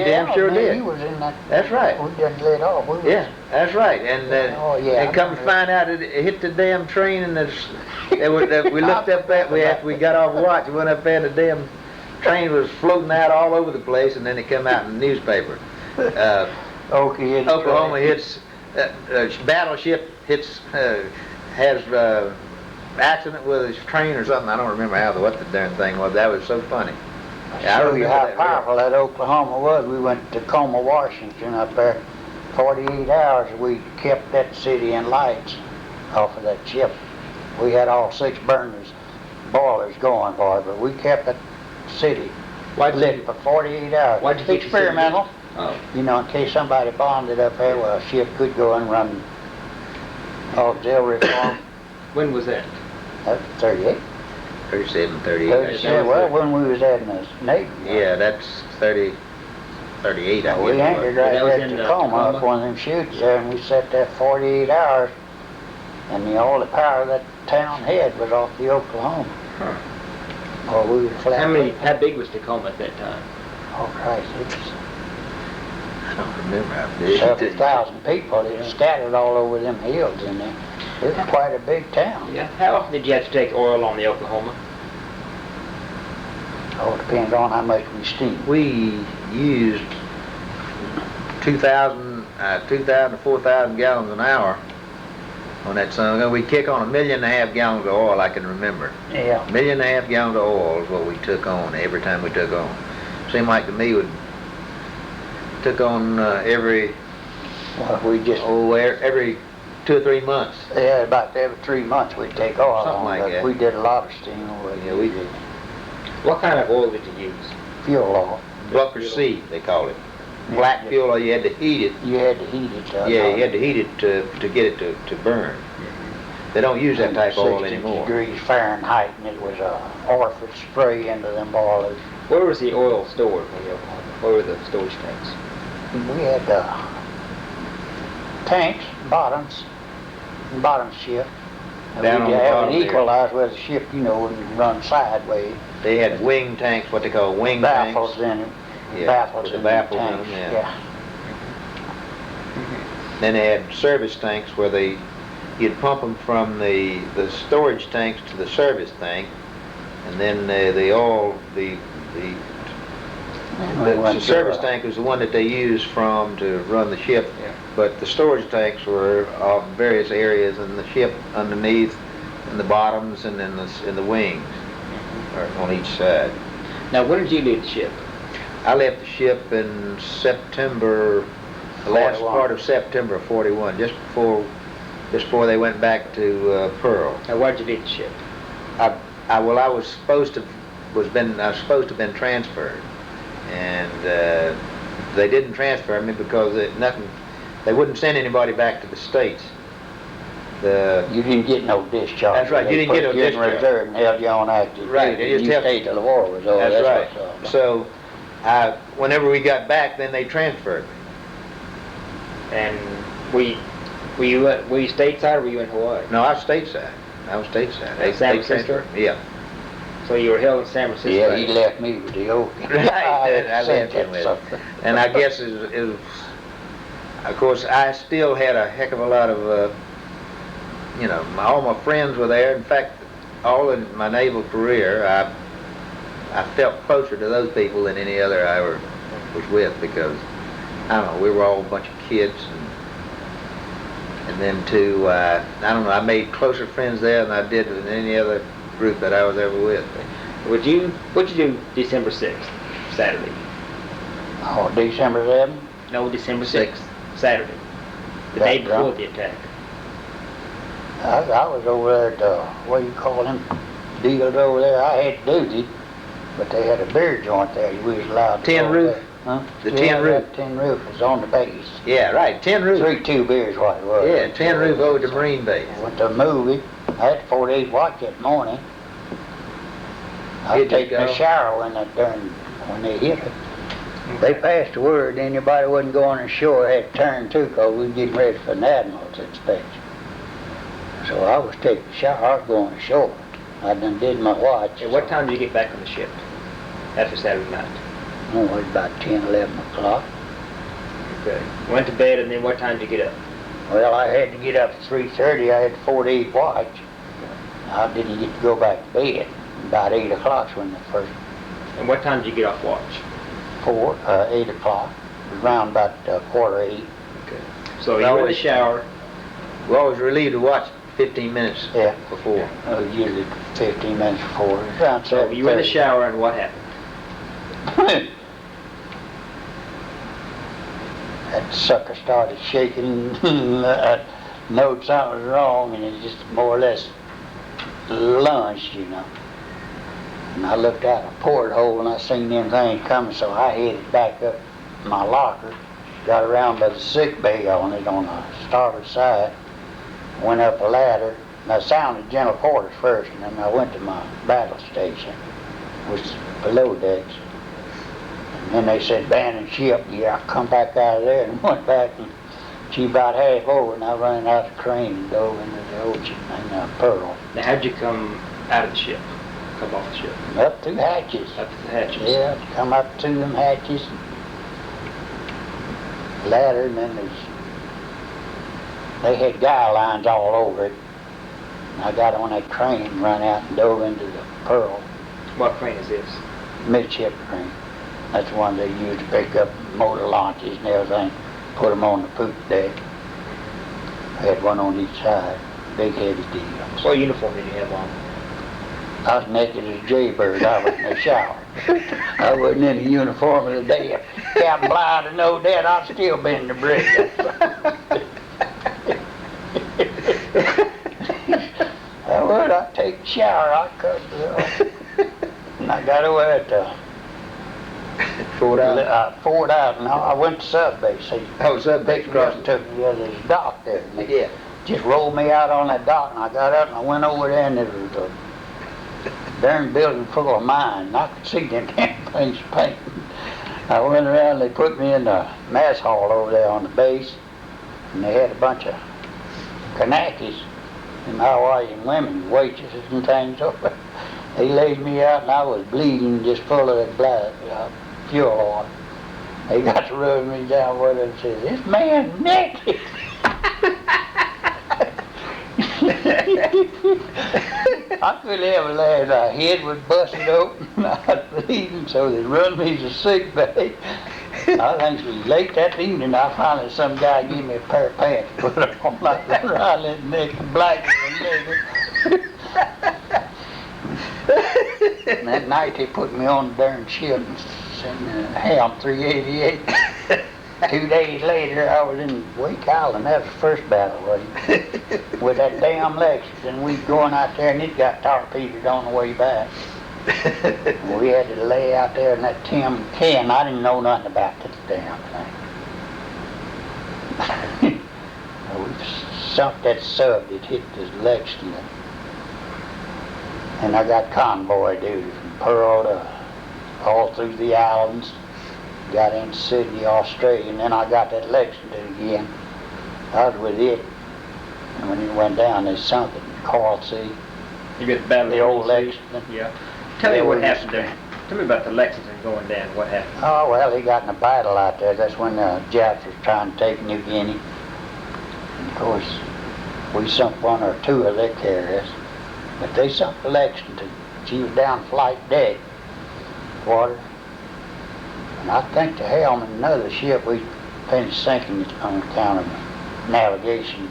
Speaker 4: damn sure
Speaker 3: me and
Speaker 4: did.
Speaker 3: You was in that.
Speaker 4: That's right.
Speaker 3: We didn't let off. We was,
Speaker 4: Yeah, that's right. And
Speaker 3: Oh, yeah,
Speaker 4: they
Speaker 3: I
Speaker 4: come to
Speaker 3: remember.
Speaker 4: find out it hit the damn train, and we looked up at we got off watch, went up there, and the damn train was floating out all over the place, and then it come out in the newspaper.
Speaker 3: Okay,
Speaker 4: Oklahoma hits Battleship hits has accident with his train or something. I don't remember what the darn thing was. That was so funny. Yeah, I
Speaker 3: Show you
Speaker 4: remember
Speaker 3: how
Speaker 4: that
Speaker 3: powerful that Oklahoma was. We went to Tacoma, Washington up there. 48 hours we kept that city in lights off of that ship. We had all 6 burners, boilers going for it, but we kept that city lit for 48 hours.
Speaker 2: Why'd you keep the city
Speaker 3: experimental?
Speaker 2: lit? Oh.
Speaker 3: In case somebody bombed it up there, well, a ship could go and run auxiliary for 'em.
Speaker 2: When was that?
Speaker 3: That's 38.
Speaker 4: 37, 38.
Speaker 3: 37. Well, when we was in the Navy.
Speaker 4: Yeah, that's 38. I
Speaker 3: We
Speaker 4: guess it
Speaker 3: anchored
Speaker 4: was.
Speaker 3: right
Speaker 2: That was
Speaker 3: at
Speaker 2: in,
Speaker 3: Tacoma,
Speaker 2: Tacoma?
Speaker 3: up one of them chutes there, and we sat there 48 hours, and the only power that town had was off the Oklahoma.
Speaker 2: Huh.
Speaker 3: Or we were flat.
Speaker 2: How big was Tacoma at that time?
Speaker 3: Oh, Christ, it
Speaker 4: I don't remember how
Speaker 3: was
Speaker 4: big.
Speaker 3: several thousand people. It was scattered all over them hills in there. It was quite a big town.
Speaker 2: Yeah. How often did you have to take oil on the Oklahoma?
Speaker 3: Oh, it depends on how much we steam.
Speaker 4: We used 2,000 to 4,000 gallons an hour on that son. We kick on 1.5 million gallons of oil, I can remember.
Speaker 3: Yeah.
Speaker 4: 1.5 million gallons of oil is what we took on every time we took on. Seemed like to me we took on every
Speaker 3: Well, we just,
Speaker 4: every 2 or 3 months.
Speaker 3: yeah, about every 3 months we'd take oil
Speaker 4: Something
Speaker 3: on,
Speaker 4: like
Speaker 3: but
Speaker 4: that.
Speaker 3: we did a lot of steam over
Speaker 4: Yeah, we
Speaker 3: did.
Speaker 2: What kind of oil did you use?
Speaker 3: Fuel oil.
Speaker 4: Bunker C, they call it. black fuel, or you had to heat it.
Speaker 3: You had to heat it.
Speaker 4: Yeah, you had to heat it to get it to burn. They don't use that type of oil
Speaker 3: 60
Speaker 4: anymore.
Speaker 3: degrees Fahrenheit, and it was a orphan spray into them boilers.
Speaker 2: Where was the oil stored when you were Oklahoma? Where were the storage tanks?
Speaker 3: We had tanks, bottom ship. And
Speaker 4: Down on
Speaker 3: we'd
Speaker 4: the
Speaker 3: have
Speaker 4: bottom
Speaker 3: it
Speaker 4: there.
Speaker 3: equalized where the ship, wouldn't run sideways.
Speaker 4: They had wing tanks, what they call wing
Speaker 3: Baffles
Speaker 4: tanks.
Speaker 3: in it.
Speaker 4: Yeah,
Speaker 3: Baffles
Speaker 4: with the
Speaker 3: in
Speaker 4: baffles in
Speaker 3: tanks.
Speaker 4: them, yeah. Then they had service tanks where you'd pump them from the storage tanks to the service tank, and then the service tank was the one that they used to run the ship.
Speaker 2: Yeah.
Speaker 4: But the storage tanks were of various areas in the ship, underneath, in the bottoms, and in the wings, or on each side.
Speaker 2: Now, when did you leave the ship?
Speaker 4: I left the ship in September, the last
Speaker 3: 41.
Speaker 4: part of September of '41, just before they went back to Pearl.
Speaker 2: Now, why did you leave the ship?
Speaker 4: I was supposed to have been transferred, and they didn't transfer me because they wouldn't send anybody back to the States.
Speaker 3: You didn't get no discharge.
Speaker 4: That's right, you didn't get no
Speaker 3: They put you in
Speaker 4: discharge.
Speaker 3: reserve and held you on active
Speaker 4: Right,
Speaker 3: duty.
Speaker 4: they just
Speaker 3: You
Speaker 4: held-
Speaker 3: stayed till the war was over.
Speaker 4: That's right.
Speaker 3: what's up.
Speaker 4: So, whenever we got back, then they transferred me.
Speaker 2: And were you stateside or were you in Hawaii?
Speaker 4: No, I was stateside. They
Speaker 2: San Francisco?
Speaker 4: transferred me. Yeah.
Speaker 2: So you were held in San Francisco.
Speaker 3: Yeah, he left me with the old.
Speaker 4: Right, I left him with it. And I guess of course, I still had a heck of a lot of, all my friends were there. In fact, all in my naval career, I felt closer to those people than any other I was with, because, I don't know, we were all a bunch of kids, and then too, I don't know, I made closer friends there than I did with any other group that I was ever with.
Speaker 2: What'd you do December 6th, Saturday?
Speaker 3: Oh, December 7th?
Speaker 2: No, December 6th, Saturday. The day
Speaker 3: That
Speaker 2: before
Speaker 3: drunk?
Speaker 2: the attack.
Speaker 3: I was over there at, what do you call them, deals over there. I had duty, but they had a beer joint there. You was allowed to
Speaker 4: Tin
Speaker 3: go
Speaker 4: roof?
Speaker 3: there. Huh?
Speaker 4: The
Speaker 3: Yeah,
Speaker 4: tin roof?
Speaker 3: that tin roof was on the base.
Speaker 4: Yeah, right, tin roof.
Speaker 3: 2 beers what it was.
Speaker 4: Yeah, tin roof over the Marine base.
Speaker 3: Went to a movie. I had 48 watch that morning. I was
Speaker 4: Did you
Speaker 3: taking a
Speaker 4: go?
Speaker 3: shower when they hit it. They passed the word anybody wasn't going ashore had to turn too, because we were getting ready for an admiral's inspection. So I was taking a shower, I was going ashore. I done did my watch.
Speaker 2: At what time did you get back on the ship after Saturday night?
Speaker 3: Oh, it was about 10, 11 o'clock.
Speaker 2: Okay. Went to bed, and then what time did you get up?
Speaker 3: Well, I had to get up at 3:30. I had a 48 watch. I didn't get to go back to bed. About 8 o'clock's when the first
Speaker 2: And what time did you get off watch?
Speaker 3: 8 o'clock. It was around about 7:45.
Speaker 2: Okay. So you were in the shower.
Speaker 4: We always relieved to watch 15 minutes
Speaker 3: Yeah.
Speaker 4: before.
Speaker 3: Usually 15 minutes before. It was around
Speaker 2: So you were in the
Speaker 3: 7:30.
Speaker 2: shower, and what happened?
Speaker 3: That sucker started shaking. I knowed something was wrong, and it just more or less lunged, And I looked out a porthole, and I seen them things coming, so I headed back up my locker, got around by the sick bay on it on the starboard side, went up a ladder, and I sounded general quarters first, and then I went to my battle station, which is below decks. And then they said, abandon ship. Yeah, I come back out of there and went back, and she about half over, and I ran out the crane and dove into the ocean in Pearl.
Speaker 2: Now, how'd you come out of the ship? Come off the ship?
Speaker 3: Up through hatches.
Speaker 2: Up to the hatches?
Speaker 3: Yeah, come up through them hatches, ladder, and then they had guy lines all over it. And I got on that crane and run out and dove into the Pearl,
Speaker 2: What crane is this?
Speaker 3: midship crane. That's the one they used to pick up motor launches and everything, put them on the poop deck. I had one on each side, big heavy deal.
Speaker 2: What uniform did you have on?
Speaker 3: I was naked as a jaybird. I was in the shower. I wasn't in the uniform of the day. If Captain Bly to know that, I'd still been in the brig. I would. I'd take a shower. I'd cut it off. And I got away at
Speaker 4: Ford out?
Speaker 3: Ford out, and I went to sub base. He
Speaker 4: Oh, sub base
Speaker 3: picked me up
Speaker 4: crossing.
Speaker 3: and took me, there's a dock there. And they
Speaker 4: Yeah.
Speaker 3: just rolled me out on that dock, and I got up and I went over there, and there was a darn building full of mines, and I could see them damn things painting. I went around, they put me in the mess hall over there on the base, and they had a bunch of Kanakas and Hawaiian women, waitresses and things over. They laid me out, and I was bleeding, just full of that blood, fuel oil. They got to rubbing me down with it and said, "This man's naked." I couldn't ever laugh. My head was busted open, and I was bleeding, so they run me to sick bay. I think it was late that evening, finally some guy gave me a pair of pants to put on, like around that neck, black as a nigger. And that night they put me on the darn ship and sent me to Ham 388. 2 days later, I was in Wake Island. That was the first battle, wasn't it? With that damn Lexington. We going out there, and it got torpedoed on the way back. And we had to lay out there in that tin can. I didn't know nothing about this damn thing. We sunk that sub that hit this Lexington. And I got convoy duty from Pearl to all through the islands. Got into Sydney, Australia, and then I got that Lexington again. I was with it, and when it went down, they sunk it in Coral Sea.
Speaker 2: You get the battle.
Speaker 3: The old Lexington.
Speaker 2: Yeah. Tell me
Speaker 3: Yeah,
Speaker 2: what
Speaker 3: we
Speaker 2: happened
Speaker 3: just-
Speaker 2: there. Tell me about the Lexington going down. What happened?
Speaker 3: Oh, well, they got in a battle out there. That's when the Japs was trying to take New Guinea. And of course, we sunk one or two of their carriers, but they sunk the Lexington. She was down flight deck, water. And I think the helm and another ship, we finished sinking it on account of navigation.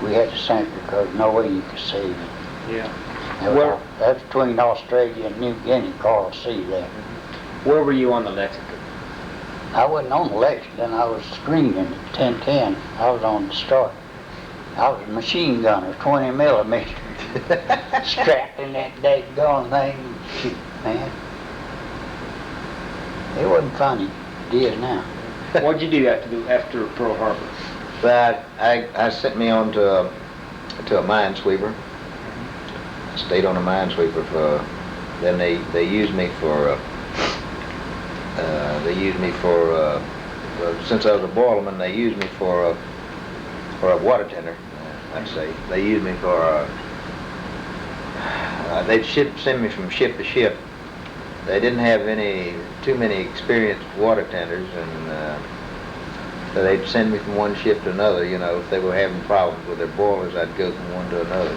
Speaker 3: We had to sink her because no way you could save it.
Speaker 2: Yeah.
Speaker 3: Well, that's between Australia and New Guinea, Coral Sea there.
Speaker 2: Where were you on the Lexington?
Speaker 3: I wasn't on the Lexington, I was screening at 1010. I was on the destroyer. I was a machine gunner, 20 millimeter. Strapped in that daggone thing. Shoot, man. It wasn't funny. It is now.
Speaker 2: What'd you do after Pearl Harbor?
Speaker 4: But I sent me on to a minesweeper. I stayed on a minesweeper for. Then they used me for. Since I was a boilerman, they used me for a water tender. I'd say they used me for. They'd send me from ship to ship. They didn't have too many experienced water tenders, and so they'd send me from one ship to another. You know, if they were having problems with their boilers, I'd go from one to another.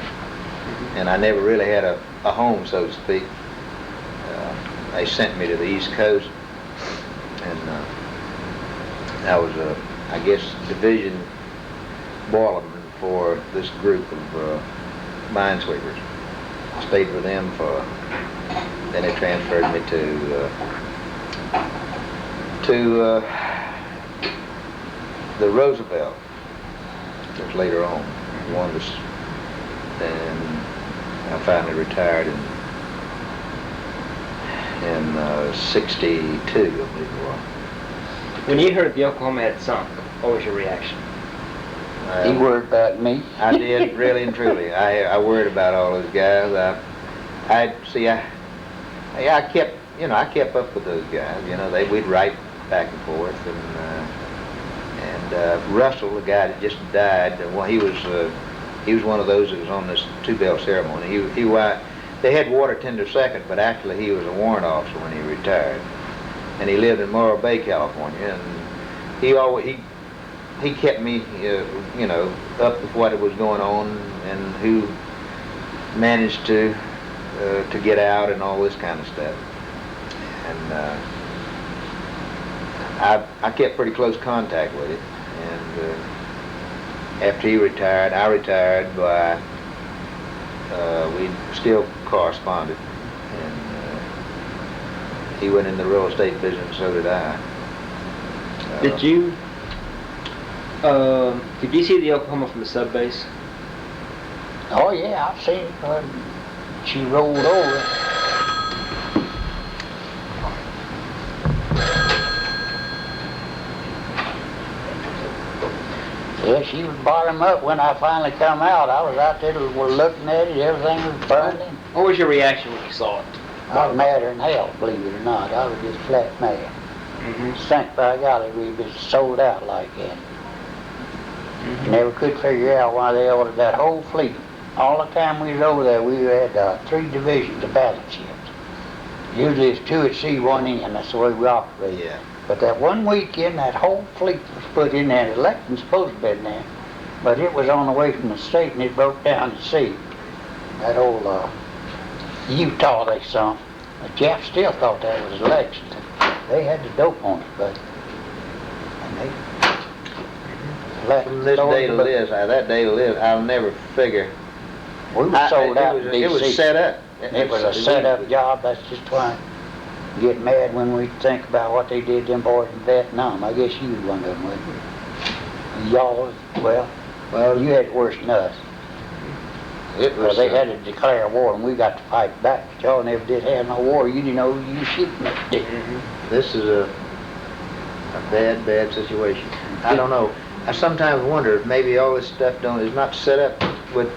Speaker 4: And I never really had a home, so to speak. They sent me to the East Coast, and I was I guess, division boilerman for this group of minesweepers. I stayed with them then they transferred me to the Roosevelt. That was later on. And I finally retired in 62, I believe it was.
Speaker 2: When you heard the Oklahoma had sunk, what was your reaction?
Speaker 3: He worried about me.
Speaker 4: I did, really and truly. I worried about all those guys. I kept up with those guys. You know, we'd write back and forth, and Russell, the guy that just died, well, he was one of those that was on this two-bell ceremony. They had water tender second, but actually he was a warrant officer when he retired, and he lived in Morro Bay, California, and he kept me, up with what was going on and who managed to get out and all this kind of stuff. And I kept pretty close contact with him. And after he retired, I retired, but we still corresponded. And he went in the real estate business, so did I.
Speaker 2: Did you see the Oklahoma from the sub base?
Speaker 3: Oh yeah, I've seen it when she rolled over. Yeah, she was bottom up when I finally come out. I was out there looking at it, everything was burning.
Speaker 2: What was your reaction when you saw it?
Speaker 3: I was madder than hell, believe it or not. I was just flat mad.
Speaker 2: Mm-hmm.
Speaker 3: Think by golly, we'd been sold out like that.
Speaker 2: Mm-hmm.
Speaker 3: Never could figure out why they ordered that whole fleet. All the time we was over there, we had 3 divisions of battleships. Usually it's 2 at sea, 1 in. That's the way we operated.
Speaker 4: Yeah.
Speaker 3: But that one weekend, that whole fleet was put in there. The election's supposed to be in there, but it was on the way from the state and it broke down at sea. That old Utah they sunk. The Japs still thought that was Lexington. They had the dope on it, but and they
Speaker 4: From this day to this, that day to this, I'll never figure.
Speaker 3: We were sold out.
Speaker 4: It was set up.
Speaker 3: It was a set-up job. That's just why I get mad when we think about what they did to them boys in Vietnam. I guess you was one of them, wasn't you? Y'all, well, you had it worse than us.
Speaker 4: It was.
Speaker 3: They had to declare war, and we got to fight back. But y'all never did have no war. You didn't know who you shooting at, did you?
Speaker 4: This is a bad, bad situation. I don't know. I sometimes wonder if maybe all this stuff is not set up with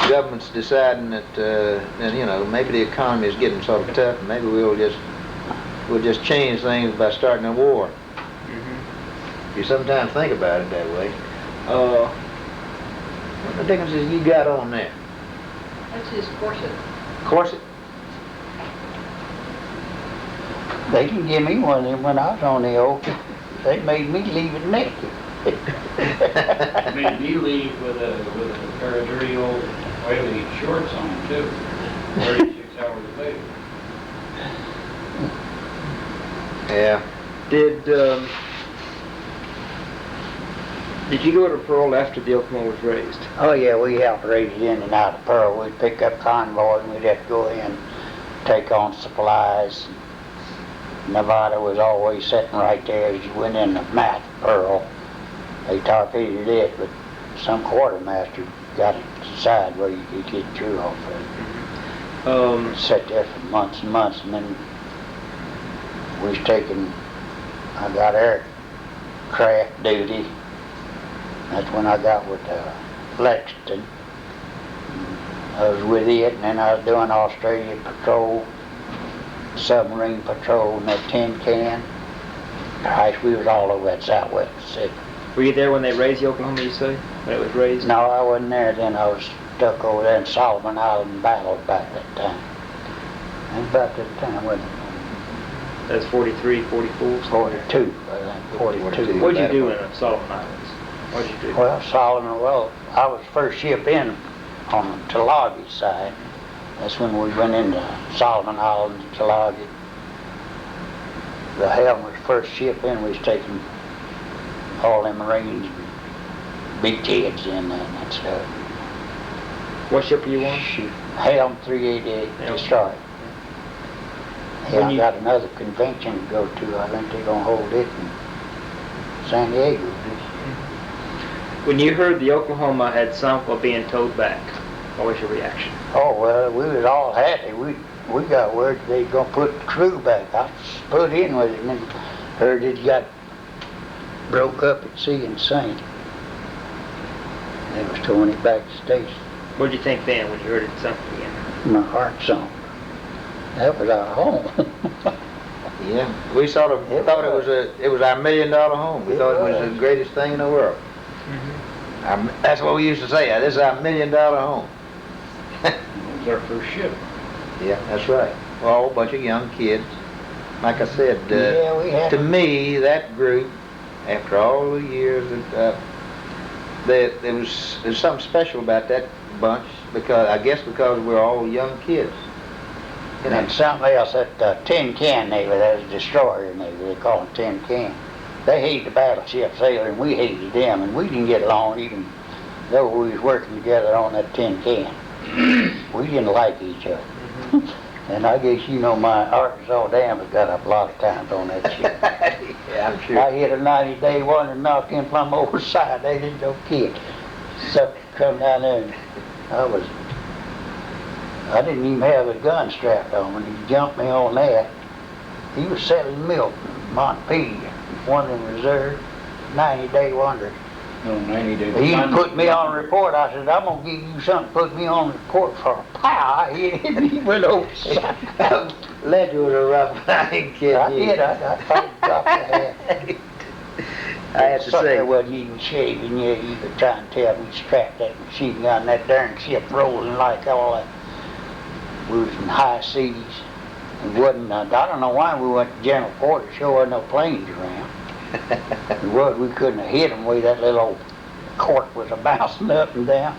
Speaker 4: governments deciding that, maybe the economy is getting sort of tough, and maybe we'll just change things by starting a war. You sometimes think about it that way. What the dickens is you got on there?
Speaker 6: That's his corset.
Speaker 4: Corset?
Speaker 3: They can give me one of them when I was on the Oak. They made me leave it naked.
Speaker 5: Made me leave with a pair of dirty old oily shorts on too. 36 hours later.
Speaker 4: Yeah.
Speaker 2: Did you go to Pearl after the Oklahoma was raised?
Speaker 3: Oh yeah, we helped raise it in and out of Pearl. We'd pick up convoys and we'd have to go in, take on supplies. Nevada was always sitting right there as you went in the mouth of Pearl. They torpedoed it, but some quartermaster got it to the side where you could get through off of it. Sat there for months and months, and then we was taking, I got aircraft duty. That's when I got with Lexington. I was with it, and then I was doing Australia patrol, submarine patrol, and that tin can. Gosh, we was all over that Southwest Pacific.
Speaker 2: Were you there when they raised the Oklahoma, you say? When it was raised?
Speaker 3: No, I wasn't there then. I was stuck over there in Solomon Island battle about that time. And about that time, wasn't it?
Speaker 2: That's 43, 44?
Speaker 3: 42, I think, 42.
Speaker 2: What did you do in the Solomon Islands? What did you do?
Speaker 3: Well, Solomon, I was first ship in on the Tulagi side. That's when we went into Solomon Islands, Tulagi. The Helm was first ship in. We was taking all them Marines, big kids in there and that stuff.
Speaker 2: What ship were you on?
Speaker 3: Shoot, Helm 388
Speaker 2: Helm.
Speaker 3: destroyer.
Speaker 2: When
Speaker 3: Yeah, I
Speaker 2: you-
Speaker 3: got another convention to go to. I think they're gonna hold it in San Diego.
Speaker 2: When you heard the Oklahoma had sunk while being towed back, what was your reaction?
Speaker 3: Oh, well, we was all happy. We got word they gonna put the crew back. I was put in with it and then heard it got broke up at sea and sank. They was towing it back to station.
Speaker 2: What did you think then when you heard it sunk again?
Speaker 3: My heart sunk. That was our home.
Speaker 4: Yeah. We sort of thought it was our $1 million home. We thought it was the greatest thing in the world. That's what we used to say. This is our $1 million home.
Speaker 5: It was our first ship.
Speaker 4: Yeah, that's right. Well, a whole bunch of young kids. Like I said,
Speaker 3: Yeah, we had
Speaker 4: to me, that group, after all the years, there's something special about that bunch because we're all young kids. You know,
Speaker 3: And something else, that tin can navy, that was destroyer navy, they call them tin can. They hated the battleship sailor and we hated them, and we didn't get along even though we was working together on that tin can. We didn't like each other. And I guess you know my Arkansas Dam has got up a lot of times on that ship.
Speaker 4: yeah, I'm sure.
Speaker 3: I hit a 90-day one and knocked him plumb over the side. They didn't no kid. So come down there and I didn't even have a gun strapped on when he jumped me on that. He was selling milk in Montpelier, one in reserve, 90-day wonders.
Speaker 5: No, 90 days.
Speaker 3: He put me on the report. I said, I'm gonna give you something, put me on the report for a pow. He went over.
Speaker 4: Ledger was a rough, I ain't kidding
Speaker 3: I
Speaker 4: you.
Speaker 3: did, I thought dropped the hat.
Speaker 4: I have to say,
Speaker 3: Sucker wasn't even shaving yet. You could try and tell me strapped that machine gun, that darn ship rolling like all that. We was in high seas. It wasn't, I don't know why we went to general quarters. Sure wasn't no planes around. It was, we couldn't have hit them the way that little old cork was a bouncing up and down.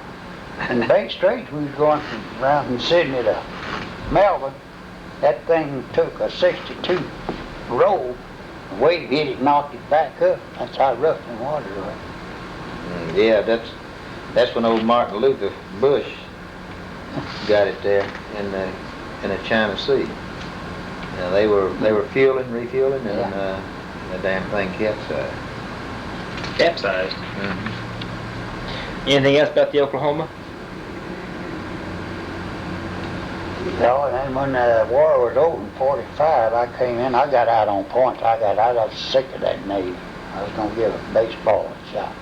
Speaker 3: And the Bay Straits, we was going from around from Sydney to Melbourne. That thing took a 62 roll. The wave hit it, knocked it back up. That's how rough the water was.
Speaker 4: yeah, that's when old Martin Luther Bush got it there in the China Sea. You know, they were fueling, refueling, and the damn thing capsized.
Speaker 2: Capsized. Anything else about the Oklahoma?
Speaker 3: No, and then when the war was over in 45, I came in, I got out on points. I was sick of that Navy. I was going to give a baseball a shot.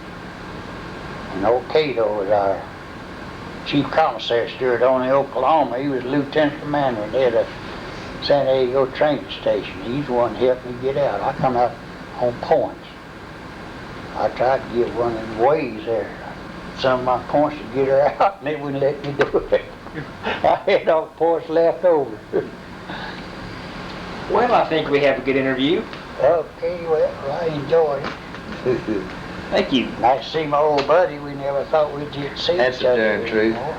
Speaker 3: And old Cato was our chief commissary steward on the Oklahoma. He was lieutenant commander near the San Diego train station. He's the one that helped me get out. I come out on points. I tried to get one of the ways there, some of my points to get her out, and they wouldn't let me do it. I had all the points left over.
Speaker 2: Well, I think we have a good interview.
Speaker 3: Okay, well, I enjoyed it.
Speaker 2: Thank you.
Speaker 3: Nice to see my old buddy. We never thought we'd get to see
Speaker 4: That's
Speaker 3: each
Speaker 4: the
Speaker 3: other
Speaker 4: darn truth.
Speaker 3: anymore.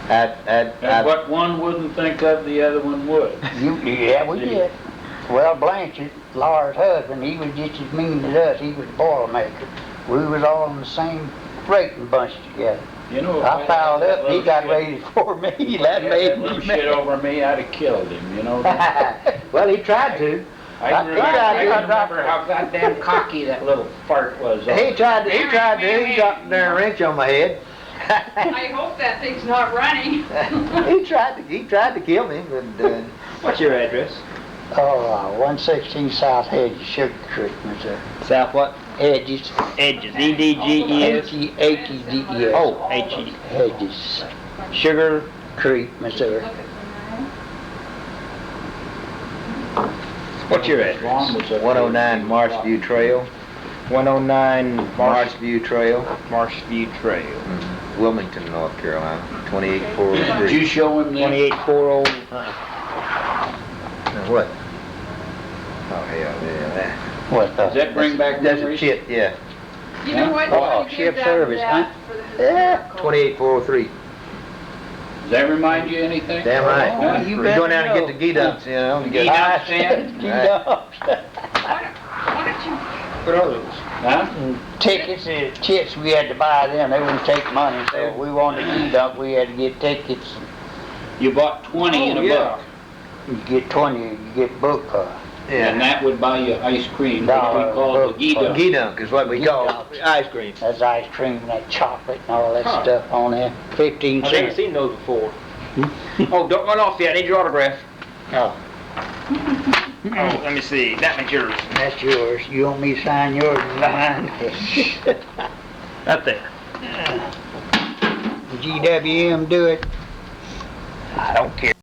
Speaker 5: And what one wouldn't think of, the other one would.
Speaker 3: Yeah, we did. Well, Blanchard, Laura's husband, he was just as mean as us. He was a boilermaker. We was all in the same freighting bunch together.
Speaker 5: You know, if
Speaker 3: I
Speaker 5: had
Speaker 3: piled
Speaker 5: that
Speaker 3: up, he
Speaker 5: little
Speaker 3: got
Speaker 5: shit-
Speaker 3: ready for me. That
Speaker 5: if
Speaker 3: made
Speaker 5: that
Speaker 3: me
Speaker 5: little shit
Speaker 3: mad.
Speaker 5: over me, I'd have killed him, you know.
Speaker 4: Well, he tried to.
Speaker 5: I can
Speaker 3: He
Speaker 5: remember,
Speaker 3: tried
Speaker 5: I
Speaker 3: to.
Speaker 5: can remember how goddamn cocky that little fart was.
Speaker 4: He tried to. He dropped there a wrench on my head.
Speaker 6: I hope that thing's not running.
Speaker 4: he tried to kill me, but
Speaker 2: What's your address?
Speaker 3: Oh, 116 South Hedges, Sugar Creek, Missouri.
Speaker 2: South what?
Speaker 3: Hedges.
Speaker 2: Edges. E-D-G-E-S.
Speaker 3: H-E-D-S.
Speaker 2: Oh, H-E-D.
Speaker 3: Hedges.
Speaker 2: Sugar.
Speaker 3: Creek, Missouri.
Speaker 2: What's your address?
Speaker 4: 109 Marshview Trail.
Speaker 2: 109
Speaker 4: Marshview Trail,
Speaker 2: Marshview Trail.
Speaker 4: Wilmington, North Carolina. 28403.
Speaker 5: Did you show him that?
Speaker 2: 28403.
Speaker 4: Now what? Oh hell yeah!
Speaker 3: What
Speaker 5: Does that bring back
Speaker 4: That's a
Speaker 5: memories?
Speaker 4: chip, yeah.
Speaker 6: You know what?
Speaker 3: Oh,
Speaker 6: You give
Speaker 3: ship
Speaker 6: that-
Speaker 3: service,
Speaker 6: that
Speaker 3: huh?
Speaker 6: for the historical.
Speaker 4: 28403.
Speaker 5: Does that remind you anything?
Speaker 4: Damn right.
Speaker 3: Oh, you
Speaker 4: We're
Speaker 3: better
Speaker 4: going down and
Speaker 3: know.
Speaker 4: get the gee dumps, you know.
Speaker 5: Gee dumps,
Speaker 3: Gee dumps.
Speaker 6: Why don't you
Speaker 2: What are those?
Speaker 5: Huh?
Speaker 3: Tickets and chips, we had to buy them. They wouldn't take money, so if we wanted to eat up, we had to get tickets.
Speaker 5: You bought 20 in a book,
Speaker 3: You get 20, you get book
Speaker 5: and that would buy you ice cream, which we
Speaker 3: Dollar
Speaker 5: call the
Speaker 3: book.
Speaker 5: gee dump.
Speaker 4: Gee dunk is what we call
Speaker 3: Gee
Speaker 4: it. Ice cream.
Speaker 3: That's ice cream and that chocolate and all that
Speaker 2: Huh.
Speaker 3: stuff on there. 15
Speaker 2: I've never
Speaker 3: cents.
Speaker 2: seen those before. Oh, don't run off yet. I need your autograph.
Speaker 3: Oh,
Speaker 2: Oh, let me see. That one's yours.
Speaker 3: that's yours. You want me to sign yours and mine?
Speaker 2: Right there.
Speaker 3: GWM do it.
Speaker 2: I don't care.